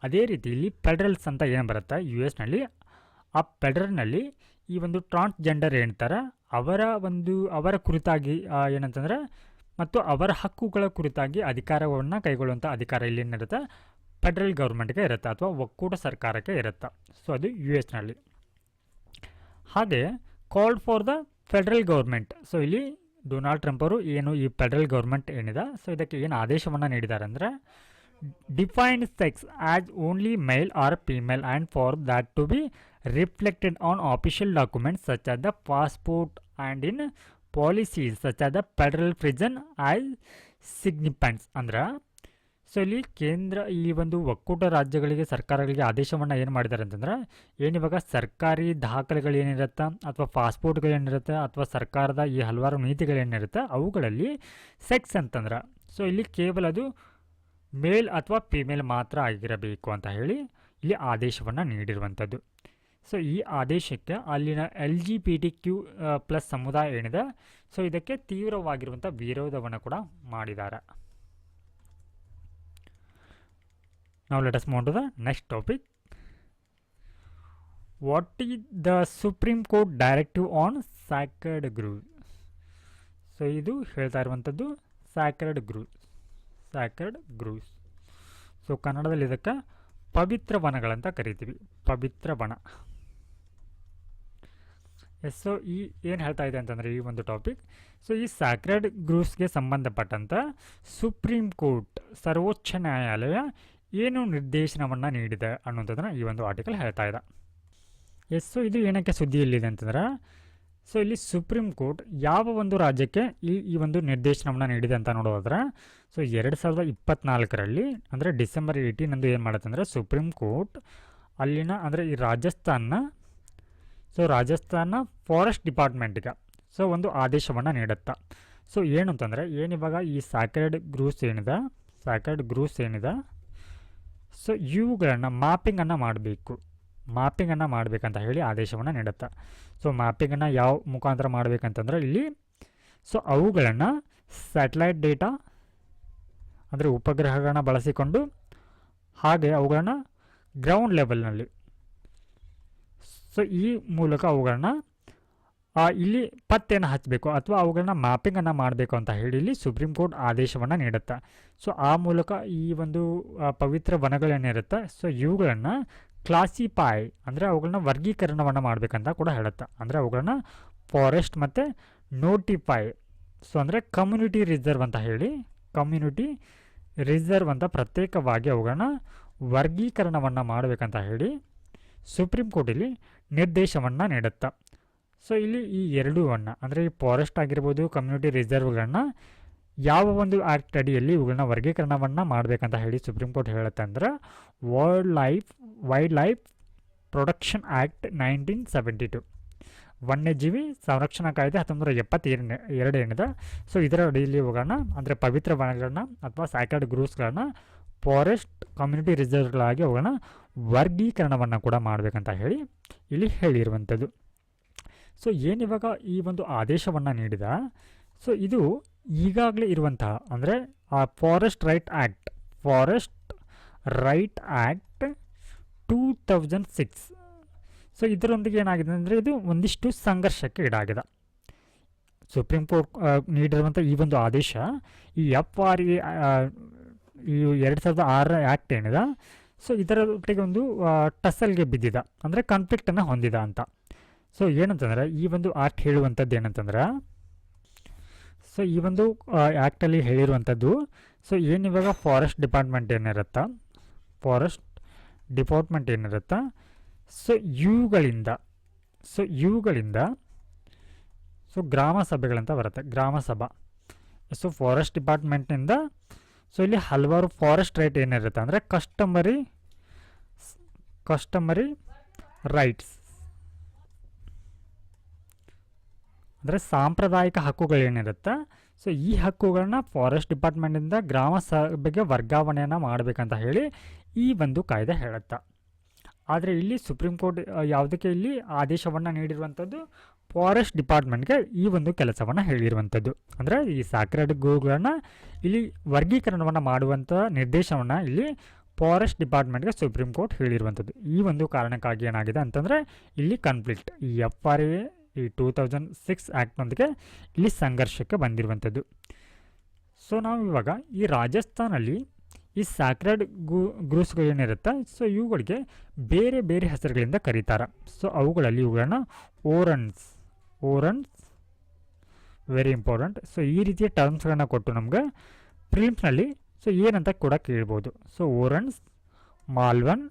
[SPEAKER 1] ಅದೇ ರೀತಿ ಇಲ್ಲಿ ಫೆಡರಲ್ಸ್ ಅಂತ ಏನು ಬರುತ್ತೆ ಯು ಎಸ್ನಲ್ಲಿ, ಆ ಫೆಡರಲ್ನಲ್ಲಿ ಈ ಒಂದು ಟ್ರಾನ್ಸ್ಜೆಂಡರ್ ಹೇಳ್ತಾರೆ ಅವರ ಕುರಿತಾಗಿ ಏನಂತಂದರೆ ಮತ್ತು ಅವರ ಹಕ್ಕುಗಳ ಕುರಿತಾಗಿ ಅಧಿಕಾರವನ್ನು ಕೈಗೊಳ್ಳುವಂಥ ಅಧಿಕಾರ ಇಲ್ಲಿ ಏನಿರುತ್ತೆ ಫೆಡರಲ್ ಗೌರ್ಮೆಂಟ್ಗೆ ಇರುತ್ತೆ ಅಥವಾ ಒಕ್ಕೂಟ ಸರ್ಕಾರಕ್ಕೆ ಇರುತ್ತೆ. ಸೊ ಅದು ಯು ಎಸ್ನಲ್ಲಿ. ಹಾಗೆ called for the federal government. So ಇಲ್ಲಿ ಡೊನಾಲ್ಡ್ ಟ್ರಂಪ್ ಅವರು ಏನು ಈ ಫೆಡರಲ್ ಗೌರ್ಮೆಂಟ್ ಏನಿದೆ, ಸೊ ಇದಕ್ಕೆ ಏನು ಆದೇಶವನ್ನು ನೀಡಿದ್ದಾರೆ ಅಂದರೆ defined sex as only male or female and for that to be reflected on official documents such as the passport and in policies such as the federal prison as significance. ಅಂದ್ರೆ so ಇಲ್ಲಿ ಕೇಂದ್ರ ಈ ಒಂದು ಒಕ್ಕೂಟ ರಾಜ್ಯಗಳಿಗೆ ಸರ್ಕಾರಗಳಿಗೆ ಆದೇಶವನ್ನು ಏನು ಮಾಡಿದ್ದಾರೆ ಅಂತಂದ್ರೆ, ಏನಿವಾಗ ಸರ್ಕಾರಿ ದಾಖಲೆಗಳು ಏನಿರುತ್ತೆ ಅಥವಾ ಪಾಸ್ಪೋರ್ಟ್ಗಳೇನಿರುತ್ತೆ ಅಥವಾ ಸರ್ಕಾರದ ಈ ಹಲವಾರು ನೀತಿಗಳೇನಿರುತ್ತೆ ಅವುಗಳಲ್ಲಿ ಸೆಕ್ಸ್ ಅಂತಂದ್ರೆ ಸೊ ಇಲ್ಲಿ ಕೇವಲ ಅದು ಮೇಲ್ ಅಥವಾ ಫಿಮೇಲ್ ಮಾತ್ರ ಆಗಿರಬೇಕು ಅಂತ ಹೇಳಿ ಇಲ್ಲಿ ಆದೇಶವನ್ನು ನೀಡಿರುವಂಥದ್ದು. ಸೊ ಈ ಆದೇಶಕ್ಕೆ ಅಲ್ಲಿನ LGBTQ+ ಸಮುದಾಯ ಏನಿದೆ ಸೊ ಇದಕ್ಕೆ ತೀವ್ರವಾಗಿರುವಂಥ ವಿರೋಧವನ್ನು ಕೂಡ ಮಾಡಿದ್ದಾರೆ. Now let us move to the next topic. What is the Supreme Court directive on sacred groves? So ಇದು ಹೇಳ್ತಾ ಇರುವಂಥದ್ದು ಸ್ಯಾಕ್ರೆಡ್ ಗ್ರೂವ್ಸ್. ಸೊ ಕನ್ನಡದಲ್ಲಿ ಇದಕ್ಕೆ ಪವಿತ್ರ ವನಗಳಂತ ಕರಿತೀವಿ, ಪವಿತ್ರ ವನ. ಸೊ ಈ ಏನು ಹೇಳ್ತಾ ಇದೆ ಅಂತಂದರೆ ಈ ಒಂದು ಟಾಪಿಕ್, ಸೊ ಈ ಸ್ಯಾಕ್ರೆಡ್ ಗ್ರೂವ್ಸ್ಗೆ ಸಂಬಂಧಪಟ್ಟಂಥ ಸುಪ್ರೀಂ ಕೋರ್ಟ್ ಸರ್ವೋಚ್ಚ ನ್ಯಾಯಾಲಯ ಏನು ನಿರ್ದೇಶನವನ್ನು ನೀಡಿದೆ ಅನ್ನೋಂಥದ್ದನ್ನು ಈ ಒಂದು ಆರ್ಟಿಕಲ್ ಹೇಳ್ತಾ ಇದೆ. ಸೊ ಇದು ಏನಕ್ಕೆ ಸುದ್ದಿಯಲ್ಲಿದೆ ಅಂತಂದ್ರೆ, ಸೊ ಇಲ್ಲಿ ಸುಪ್ರೀಂ ಕೋರ್ಟ್ ಯಾವ ಒಂದು ರಾಜ್ಯಕ್ಕೆ ಈ ಒಂದು ನಿರ್ದೇಶನವನ್ನು ನೀಡಿದೆ ಅಂತ ನೋಡೋದಾದ್ರೆ, ಸೊ 2024ರಲ್ಲಿ ಅಂದರೆ ಡಿಸೆಂಬರ್ 18 ಏನು ಮಾಡುತ್ತಂದರೆ ಸುಪ್ರೀಂ ಕೋರ್ಟ್ ಅಲ್ಲಿನ ಅಂದರೆ ಈ ರಾಜಸ್ಥಾನ ಫಾರೆಸ್ಟ್ ಡಿಪಾರ್ಟ್ಮೆಂಟ್ಗೆ ಸೊ ಒಂದು ಆದೇಶವನ್ನು ನೀಡುತ್ತಾ. ಸೊ ಏನು ಅಂತಂದರೆ ಏನಿವಾಗ ಈ ಸ್ಯಾಕ್ರೆಡ್ ಗ್ರೂವ್ಸ್ ಏನಿದೆ ಸೊ ಇವುಗಳನ್ನು ಮಾಪಿಂಗನ್ನು ಮಾಡಬೇಕಂತ ಹೇಳಿ ಆದೇಶವನ್ನು ನೀಡುತ್ತೆ. ಸೊ ಮಾಪಿಂಗನ್ನು ಯಾವ ಮುಖಾಂತರ ಮಾಡಬೇಕಂತಂದ್ರೆ ಇಲ್ಲಿ ಸೊ ಅವುಗಳನ್ನು ಸ್ಯಾಟಲೈಟ್ ಡೇಟಾ ಅಂದರೆ ಉಪಗ್ರಹಗಳನ್ನ ಬಳಸಿಕೊಂಡು ಹಾಗೆ ಅವುಗಳನ್ನು ಗ್ರೌಂಡ್ ಲೆವೆಲ್ನಲ್ಲಿ ಸೊ ಈ ಮೂಲಕ ಅವುಗಳನ್ನ ಇಲ್ಲಿ ಪತ್ತೆಯನ್ನು ಹಚ್ಚಬೇಕು ಅಥವಾ ಅವುಗಳನ್ನ ಮ್ಯಾಪಿಂಗನ್ನು ಮಾಡಬೇಕು ಅಂತ ಹೇಳಿ ಇಲ್ಲಿ ಸುಪ್ರೀಂ ಕೋರ್ಟ್ ಆದೇಶವನ್ನು ನೀಡುತ್ತೆ. ಸೊ ಆ ಮೂಲಕ ಈ ಒಂದು ಪವಿತ್ರ ವನಗಳೇನಿರುತ್ತೆ ಸೊ ಇವುಗಳನ್ನು ಕ್ಲಾಸಿಫೈ ಅಂದರೆ ಅವುಗಳನ್ನ ವರ್ಗೀಕರಣವನ್ನು ಮಾಡಬೇಕಂತ ಕೂಡ ಹೇಳುತ್ತೆ. ಅಂದರೆ ಅವುಗಳನ್ನ ಫಾರೆಸ್ಟ್ ಮತ್ತು ನೋಟಿಫೈ ಸೊ ಅಂದರೆ ಕಮ್ಯುನಿಟಿ ರಿಸರ್ವ್ ಅಂತ ಪ್ರತ್ಯೇಕವಾಗಿ ಅವುಗಳನ್ನ ವರ್ಗೀಕರಣವನ್ನು ಮಾಡಬೇಕಂತ ಹೇಳಿ ಸುಪ್ರೀಂ ಕೋರ್ಟ್ ಇಲ್ಲಿ ನಿರ್ದೇಶವನ್ನು ನೀಡುತ್ತೆ. ಸೊ ಇಲ್ಲಿ ಈ ಎರಡೂವನ್ನು ಅಂದರೆ ಈ ಫಾರೆಸ್ಟ್ ಆಗಿರ್ಬೋದು ಕಮ್ಯುನಿಟಿ ರಿಸರ್ವ್ಗಳನ್ನ ಯಾವ ಒಂದು ಆ್ಯಕ್ಟ್ ಅಡಿಯಲ್ಲಿ ಇವುಗಳನ್ನ ವರ್ಗೀಕರಣವನ್ನು ಮಾಡಬೇಕಂತ ಹೇಳಿ ಸುಪ್ರೀಂ ಕೋರ್ಟ್ ಹೇಳುತ್ತೆ ಅಂದರೆ ವೈಲ್ಡ್ ಲೈಫ್ ಪ್ರೊಟೆಕ್ಷನ್ ಆ್ಯಕ್ಟ್ 1972 ವನ್ಯಜೀವಿ ಸಂರಕ್ಷಣಾ ಕಾಯ್ದೆ 1972 ಏನಿದೆ ಸೊ ಇದರ ಅಡಿಯಲ್ಲಿ ಇವುಗಳನ್ನ ಅಂದರೆ ಪವಿತ್ರ ವನಗಳನ್ನ ಅಥವಾ ಸ್ಯಾಕ್ರೆಡ್ ಗ್ರೂವ್ಸ್ಗಳನ್ನ ಫಾರೆಸ್ಟ್ ಕಮ್ಯುನಿಟಿ ರಿಸರ್ವ್ಗಳಾಗಿ ಅವುಗಳನ್ನ ವರ್ಗೀಕರಣವನ್ನು ಕೂಡ ಮಾಡಬೇಕಂತ ಹೇಳಿ ಇಲ್ಲಿ ಹೇಳಿರುವಂಥದ್ದು. ಸೊ ಏನಿವಾಗ ಈ ಒಂದು ಆದೇಶವನ್ನು ನೀಡಿದ ಸೊ ಇದು ಈಗಾಗಲೇ ಇರುವಂತಹ ಅಂದರೆ ಆ ಫಾರೆಸ್ಟ್ ರೈಟ್ ಆ್ಯಕ್ಟ್ 2006 ಸೊ ಇದರೊಂದಿಗೆ ಏನಾಗಿದೆ ಅಂದರೆ ಇದು ಒಂದಿಷ್ಟು ಸಂಘರ್ಷಕ್ಕೆ ಈಡಾಗಿದೆ. ಸುಪ್ರೀಂ ಕೋರ್ಟ್ ನೀಡಿರುವಂಥ ಈ ಒಂದು ಆದೇಶ ಈ FRA ಈ 2006 ಆ್ಯಕ್ಟ್ ಏನಿದೆ ಸೊ ಇದರೊಟ್ಟಿಗೆ ಒಂದು ಟಸಲ್ಗೆ ಬಿದ್ದಿದೆ ಅಂದರೆ ಕಾನ್ಫ್ಲಿಕ್ಟನ್ನು ಹೊಂದಿದ ಅಂತ. ಸೊ ಏನಂತಂದರೆ ಈ ಒಂದು ಆ್ಯಕ್ಟ್ ಹೇಳುವಂಥದ್ದು ಏನಂತಂದ್ರೆ ಸೊ ಈ ಒಂದು ಆ್ಯಕ್ಟಲ್ಲಿ ಹೇಳಿರುವಂಥದ್ದು ಸೊ ಏನಿವಾಗ ಫಾರೆಸ್ಟ್ ಡಿಪಾರ್ಟ್ಮೆಂಟ್ ಏನಿರುತ್ತೆ ಸೊ ಇವುಗಳಿಂದ ಸೊ ಗ್ರಾಮ ಸಭೆಗಳಂತ ಬರುತ್ತೆ, ಗ್ರಾಮ ಸಭಾ. ಸೊ ಫಾರೆಸ್ಟ್ ಡಿಪಾರ್ಟ್ಮೆಂಟ್ನಿಂದ ಸೊ ಇಲ್ಲಿ ಹಲವಾರು ಫಾರೆಸ್ಟ್ ರೈಟ್ ಏನಿರುತ್ತೆ ಅಂದರೆ ಕಸ್ಟಮರಿ ರೈಟ್ಸ್ ಅಂದರೆ ಸಾಂಪ್ರದಾಯಿಕ ಹಕ್ಕುಗಳೇನಿರುತ್ತೆ, ಸೊ ಈ ಹಕ್ಕುಗಳನ್ನ ಫಾರೆಸ್ಟ್ ಡಿಪಾರ್ಟ್ಮೆಂಟಿಂದ ಗ್ರಾಮ ಸಭೆಗೆ ವರ್ಗಾವಣೆಯನ್ನು ಮಾಡಬೇಕಂತ ಹೇಳಿ ಈ ಒಂದು ಕಾಯ್ದೆ ಹೇಳುತ್ತೆ. ಆದರೆ ಇಲ್ಲಿ ಸುಪ್ರೀಂ ಕೋರ್ಟ್ ಯಾವುದಕ್ಕೆ ಇಲ್ಲಿ ಆದೇಶವನ್ನು ನೀಡಿರುವಂಥದ್ದು ಫಾರೆಸ್ಟ್ ಡಿಪಾರ್ಟ್ಮೆಂಟ್ಗೆ ಈ ಒಂದು ಕೆಲಸವನ್ನು ಹೇಳಿರುವಂಥದ್ದು. ಅಂದರೆ ಈ ಸ್ಯಾಕ್ರೆಡ್ ಗೋವುಗಳನ್ನು ಇಲ್ಲಿ ವರ್ಗೀಕರಣವನ್ನು ಮಾಡುವಂಥ ನಿರ್ದೇಶನವನ್ನು ಇಲ್ಲಿ ಫಾರೆಸ್ಟ್ ಡಿಪಾರ್ಟ್ಮೆಂಟ್ಗೆ ಸುಪ್ರೀಂ ಕೋರ್ಟ್ ಹೇಳಿರುವಂಥದ್ದು. ಈ ಒಂದು ಕಾರಣಕ್ಕಾಗಿ ಏನಾಗಿದೆ ಅಂತಂದರೆ ಇಲ್ಲಿ ಕಾನ್ಫ್ಲಿಕ್ಟ್, ಈ FRA ಈ 2006 ಆ್ಯಕ್ಟ್ನೊಂದಿಗೆ ಇಲ್ಲಿ ಸಂಘರ್ಷಕ್ಕೆ ಬಂದಿರುವಂಥದ್ದು. ಸೊ ನಾವು ಇವಾಗ ಈ ರಾಜಸ್ಥಾನಲ್ಲಿ ಈ ಸ್ಯಾಕ್ರೆಡ್ ಗ್ರೂಸ್ಗಳೇನಿರುತ್ತೆ, ಸೊ ಇವುಗಳಿಗೆ ಬೇರೆ ಬೇರೆ ಹೆಸರುಗಳಿಂದ ಕರೀತಾರೆ. ಸೊ ಅವುಗಳಲ್ಲಿ ಇವುಗಳನ್ನ ಓರನ್ಸ್ ವೆರಿ ಇಂಪಾರ್ಟೆಂಟ್. ಸೊ ಈ ರೀತಿಯ ಟರ್ಮ್ಸ್ಗಳನ್ನ ಕೊಟ್ಟು ನಮ್ಗೆ ಪ್ರಿಲಿಮ್ಸ್ನಲ್ಲಿ ಸೊ ಏನಂತ ಕೂಡ ಕೇಳ್ಬೋದು. ಸೊ ಓರನ್ಸ್, ಮಾಲ್ವನ್,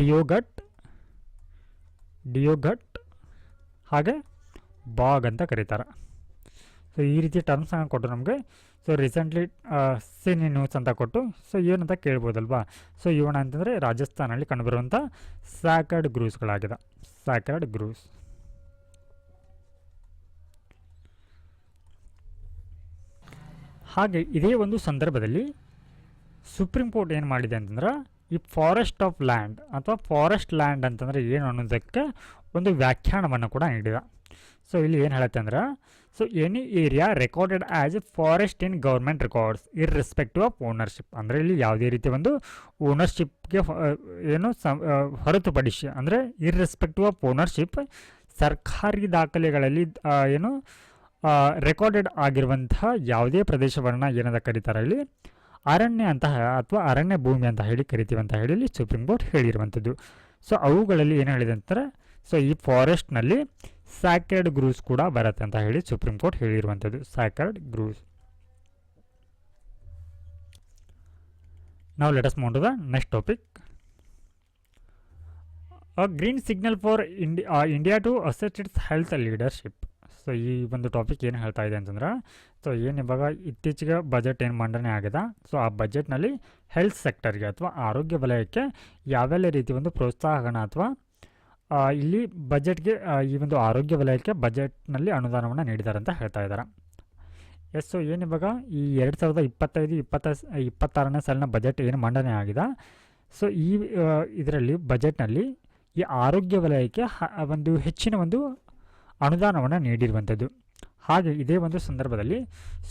[SPEAKER 1] ಡಿಯೋಗಟ್ ಹಾಗೆ ಬಾಗ್ ಅಂತ ಕರೀತಾರೆ. ಸೊ ಈ ರೀತಿಯ ಟರ್ಮ್ಸ್ಗಳನ್ನ ಕೊಟ್ಟು ನಮಗೆ ಸೊ ರೀಸೆಂಟ್ಲಿ ಸಿನಿ ನ್ಯೂಸ್ ಅಂತ ಕೊಟ್ಟು ಸೊ ಏನಂತ ಕೇಳ್ಬೋದಲ್ವಾ. ಸೊ ಇವನ ಅಂತಂದರೆ ರಾಜಸ್ಥಾನಲ್ಲಿ ಕಂಡುಬರುವಂಥ ಸ್ಯಾಕ್ರೆಡ್ ಗ್ರೂಸ್ಗಳಾಗಿದೆ, ಸ್ಯಾಕ್ರೆಡ್ ಗ್ರೂಸ್. ಹಾಗೆ ಇದೇ ಒಂದು ಸಂದರ್ಭದಲ್ಲಿ ಸುಪ್ರೀಂ ಕೋರ್ಟ್ ಏನು ಮಾಡಿದೆ ಅಂತಂದ್ರೆ ಈ ಫಾರೆಸ್ಟ್ ಆಫ್ ಲ್ಯಾಂಡ್ ಅಥವಾ ಫಾರೆಸ್ಟ್ ಲ್ಯಾಂಡ್ ಅಂತಂದರೆ ಏನು ಅನ್ನೋದಕ್ಕೆ ಒಂದು ವ್ಯಾಖ್ಯಾನವನ್ನು ಕೂಡ ನೀಡಿದ. ಸೊ ಇಲ್ಲಿ ಏನು ಹೇಳುತ್ತೆ ಅಂದ್ರೆ so any area recorded as A forest in government records irrespective of ownership. ಅಂದರೆ ಇಲ್ಲಿ ಯಾವುದೇ ರೀತಿ ಒಂದು ಓನರ್ಶಿಪ್ಗೆ ಏನು ಹೊರತುಪಡಿಸಿ ಅಂದರೆ ಇರ್ರೆಸ್ಪೆಕ್ಟಿವ್ ಆಫ್ ಓನರ್ಶಿಪ್ ಸರ್ಕಾರಿ ದಾಖಲೆಗಳಲ್ಲಿ ಏನು ರೆಕಾರ್ಡೆಡ್ ಆಗಿರುವಂತಹ ಯಾವುದೇ ಪ್ರದೇಶವನ್ನು ಏನಂತ ಕರೀತಾರೆ ಇಲ್ಲಿ ಅರಣ್ಯ ಅಂತ ಅಥವಾ ಅರಣ್ಯ ಭೂಮಿ ಅಂತ ಹೇಳಿ ಕರಿತೀವಿ ಅಂತ ಹೇಳಿ ಇಲ್ಲಿ ಸುಪ್ರೀಂ ಕೋರ್ಟ್ ಹೇಳಿರುವಂಥದ್ದು. ಸೊ ಅವುಗಳಲ್ಲಿ ಏನು ಹೇಳಿದೆ ಅಂತಾರೆ, ಸೊ ಈ ಫಾರೆಸ್ಟ್ನಲ್ಲಿ ಸ್ಯಾಕ್ರೆಡ್ ಗ್ರೂಸ್ ಕೂಡ ಬರುತ್ತೆ ಅಂತ ಹೇಳಿ ಸುಪ್ರೀಂ ಕೋರ್ಟ್ ಹೇಳಿರುವಂಥದ್ದು, ಸ್ಯಾಕ್ರೆಡ್ ಗ್ರೂಸ್. ನಾವು let us move to the next topic. A green signal for India to assert its health leadership. So ಈ ಒಂದು ಟಾಪಿಕ್ ಏನು ಹೇಳ್ತಾ ಇದೆ ಅಂತಂದ್ರೆ ಸೊ ಏನು ಇವಾಗ ಇತ್ತೀಚೆಗೆ ಬಜೆಟ್ ಏನು ಮಂಡನೆ ಆಗಿದೆ, ಸೊ ಆ ಬಜೆಟ್ನಲ್ಲಿ ಹೆಲ್ತ್ ಸೆಕ್ಟರ್ಗೆ ಅಥವಾ ಆರೋಗ್ಯ ವಲಯಕ್ಕೆ ಯಾವೆಲ್ಲ ರೀತಿ ಒಂದು ಪ್ರೋತ್ಸಾಹನ ಅಥವಾ ಇಲ್ಲಿ ಬಜೆಟ್ಗೆ ಈ ಒಂದು ಆರೋಗ್ಯ ವಲಯಕ್ಕೆ ಬಜೆಟ್ನಲ್ಲಿ ಅನುದಾನವನ್ನು ನೀಡಿದ್ದಾರೆ ಅಂತ ಹೇಳ್ತಾ ಇದ್ದಾರೆ. ಎಸ್, ಸೊ ಏನು ಇವಾಗ ಈ 2025-26ನೇ ಸಾಲಿನ ಬಜೆಟ್ ಏನು ಮಂಡನೆ ಆಗಿದೆ, ಸೊ ಈ ಇದರಲ್ಲಿ ಬಜೆಟ್ನಲ್ಲಿ ಈ ಆರೋಗ್ಯ ವಲಯಕ್ಕೆ ಒಂದು ಹೆಚ್ಚಿನ ಒಂದು ಅನುದಾನವನ್ನು ನೀಡಿರುವಂಥದ್ದು. ಹಾಗೆ ಇದೇ ಒಂದು ಸಂದರ್ಭದಲ್ಲಿ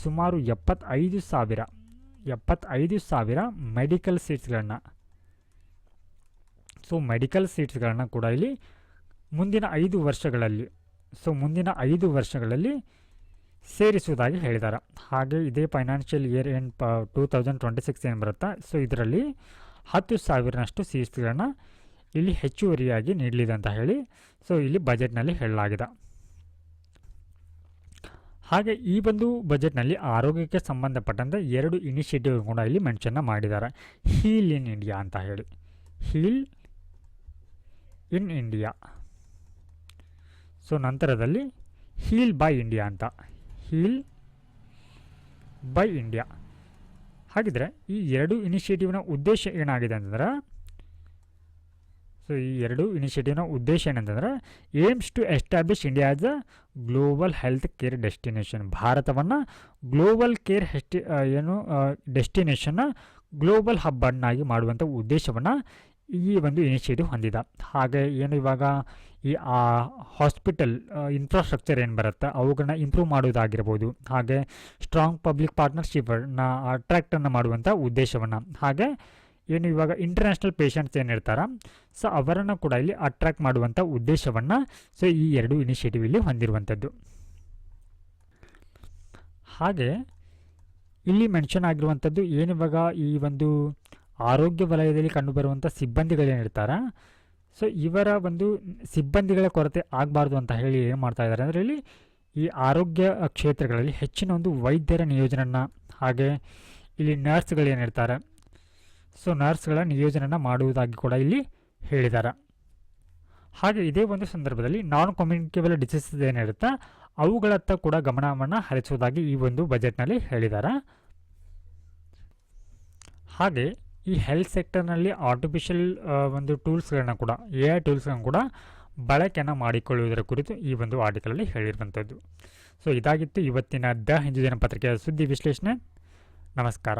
[SPEAKER 1] ಸುಮಾರು 75,000 ಮೆಡಿಕಲ್ ಸೀಟ್ಸ್ಗಳನ್ನು ಮೆಡಿಕಲ್ ಸೀಟ್ಸ್ಗಳನ್ನು ಕೂಡ ಇಲ್ಲಿ ಮುಂದಿನ 5 ವರ್ಷಗಳಲ್ಲಿ ಸೇರಿಸುವುದಾಗಿ ಹೇಳಿದ್ದಾರೆ. ಹಾಗೆ ಇದೇ ಫೈನಾನ್ಷಿಯಲ್ ಇಯರ್ 2026 ಏನು ಬರುತ್ತೆ, ಸೊ ಇದರಲ್ಲಿ 10,000ನಷ್ಟು ಸೀಟ್ಸ್ಗಳನ್ನು ಇಲ್ಲಿ ಹೆಚ್ಚುವರಿಯಾಗಿ ನೀಡಲಿದೆ ಅಂತ ಹೇಳಿ ಸೊ ಇಲ್ಲಿ ಬಜೆಟ್ನಲ್ಲಿ ಹೇಳಲಾಗಿದೆ. ಹಾಗೆ ಈ ಒಂದು ಬಜೆಟ್ನಲ್ಲಿ ಆರೋಗ್ಯಕ್ಕೆ ಸಂಬಂಧಪಟ್ಟಂತೆ 2 ಇನಿಷಿಯೇಟಿವ್ ಕೂಡ ಇಲ್ಲಿ ಮೆನ್ಷನ್ನ ಮಾಡಿದ್ದಾರೆ. ಹೀಲ್ ಇನ್ ಇಂಡಿಯಾ ಅಂತ ಹೇಳಿ, ಹೀಲ್ ಇನ್ ಇಂಡಿಯಾ. ಸೊ ನಂತರದಲ್ಲಿ ಹೀಲ್ ಬೈ ಇಂಡಿಯಾ ಅಂತ, ಹೀಲ್ ಬೈ ಇಂಡಿಯಾ. ಹಾಗಿದ್ರೆ ಈ 2 ಇನಿಷಿಯೇಟಿವ್ನ ಉದ್ದೇಶ ಏನಾಗಿದೆ ಅಂತಂದ್ರೆ, ಸೊ ಈ 2 ಇನಿಷಿಯೇಟಿವ್ನ ಉದ್ದೇಶ ಏನಂತಂದರೆ aims to establish India as a global health care destination. ಭಾರತವನ್ನು ಗ್ಲೋಬಲ್ ಕೇರ್ ಡೆಸ್ಟಿನೇಷನ್ನ ಗ್ಲೋಬಲ್ ಹಬ್ ಅನ್ನಾಗಿ ಮಾಡುವಂಥ ಉದ್ದೇಶವನ್ನು ಈ ಒಂದು ಇನಿಷಿಯೇಟಿವ್ ಹೊಂದಿದೆ. ಹಾಗೆ ಏನು ಇವಾಗ ಈ ಹಾಸ್ಪಿಟಲ್ ಇನ್ಫ್ರಾಸ್ಟ್ರಕ್ಚರ್ ಏನು ಬರುತ್ತೆ ಅವುಗಳನ್ನ ಇಂಪ್ರೂವ್ ಮಾಡೋದಾಗಿರ್ಬೋದು, ಹಾಗೆ ಸ್ಟ್ರಾಂಗ್ ಪಬ್ಲಿಕ್ ಪಾರ್ಟ್ನರ್ಶಿಪ್ಪನ್ನು ಅಟ್ರಾಕ್ಟನ್ನು ಮಾಡುವಂಥ ಉದ್ದೇಶವನ್ನು, ಹಾಗೆ ಏನು ಇವಾಗ ಇಂಟರ್ನ್ಯಾಷನಲ್ ಪೇಷಂಟ್ಸ್ ಏನಿರ್ತಾರೆ ಸೊ ಅವರನ್ನು ಕೂಡ ಇಲ್ಲಿ ಅಟ್ರಾಕ್ಟ್ ಮಾಡುವಂಥ ಉದ್ದೇಶವನ್ನು ಸೊ ಈ 2 ಇನಿಷಿಯೇಟಿವ್ ಇಲ್ಲಿ ಹೊಂದಿರುವಂಥದ್ದು. ಹಾಗೆ ಇಲ್ಲಿ ಮೆನ್ಷನ್ ಆಗಿರುವಂಥದ್ದು ಏನಿವಾಗ ಈ ಒಂದು ಆರೋಗ್ಯ ವಲಯದಲ್ಲಿ ಕಂಡುಬರುವಂಥ ಸಿಬ್ಬಂದಿಗಳೇನಿರ್ತಾರೆ ಸೊ ಇವರ ಒಂದು ಸಿಬ್ಬಂದಿಗಳ ಕೊರತೆ ಆಗಬಾರ್ದು ಅಂತ ಹೇಳಿ ಏನು ಮಾಡ್ತಾ ಇದ್ದಾರೆ ಅಂದರೆ ಇಲ್ಲಿ ಈ ಆರೋಗ್ಯ ಕ್ಷೇತ್ರಗಳಲ್ಲಿ ಹೆಚ್ಚಿನ ಒಂದು ವೈದ್ಯರ ನಿಯೋಜನೆಯನ್ನು, ಹಾಗೆ ಇಲ್ಲಿ ನರ್ಸ್ಗಳೇನಿರ್ತಾರೆ ಸೊ ನರ್ಸ್ಗಳ ನಿಯೋಜನೆಯನ್ನು ಮಾಡುವುದಾಗಿ ಕೂಡ ಇಲ್ಲಿ ಹೇಳಿದ್ದಾರೆ. ಹಾಗೆ ಇದೇ ಒಂದು ಸಂದರ್ಭದಲ್ಲಿ ನಾನ್ ಕಮ್ಯುನಿಕೇಬಲ್ ಡಿಸೀಸಸ್ ಏನಿರುತ್ತೆ ಅವುಗಳತ್ತ ಕೂಡ ಗಮನವನ್ನು ಹರಿಸುವುದಾಗಿ ಈ ಒಂದು ಬಜೆಟ್ನಲ್ಲಿ ಹೇಳಿದ್ದಾರೆ. ಹಾಗೆ ಈ ಹೆಲ್ತ್ ಸೆಕ್ಟರ್ನಲ್ಲಿ ಆರ್ಟಿಫಿಷಿಯಲ್ ಒಂದು ಟೂಲ್ಸ್ಗಳನ್ನ ಕೂಡ AI ಟೂಲ್ಸ್ಗಳನ್ನು ಕೂಡ ಬಳಕೆಯನ್ನು ಮಾಡಿಕೊಳ್ಳುವುದರ ಕುರಿತು ಈ ಒಂದು ಆರ್ಟಿಕಲಲ್ಲಿ ಹೇಳಿರುವಂಥದ್ದು. ಸೊ ಇದಾಗಿತ್ತು ಇವತ್ತಿನ ದ ಹಿಂದೂ ದಿನಪತ್ರಿಕೆಯ ಸುದ್ದಿ ವಿಶ್ಲೇಷಣೆ. ನಮಸ್ಕಾರ.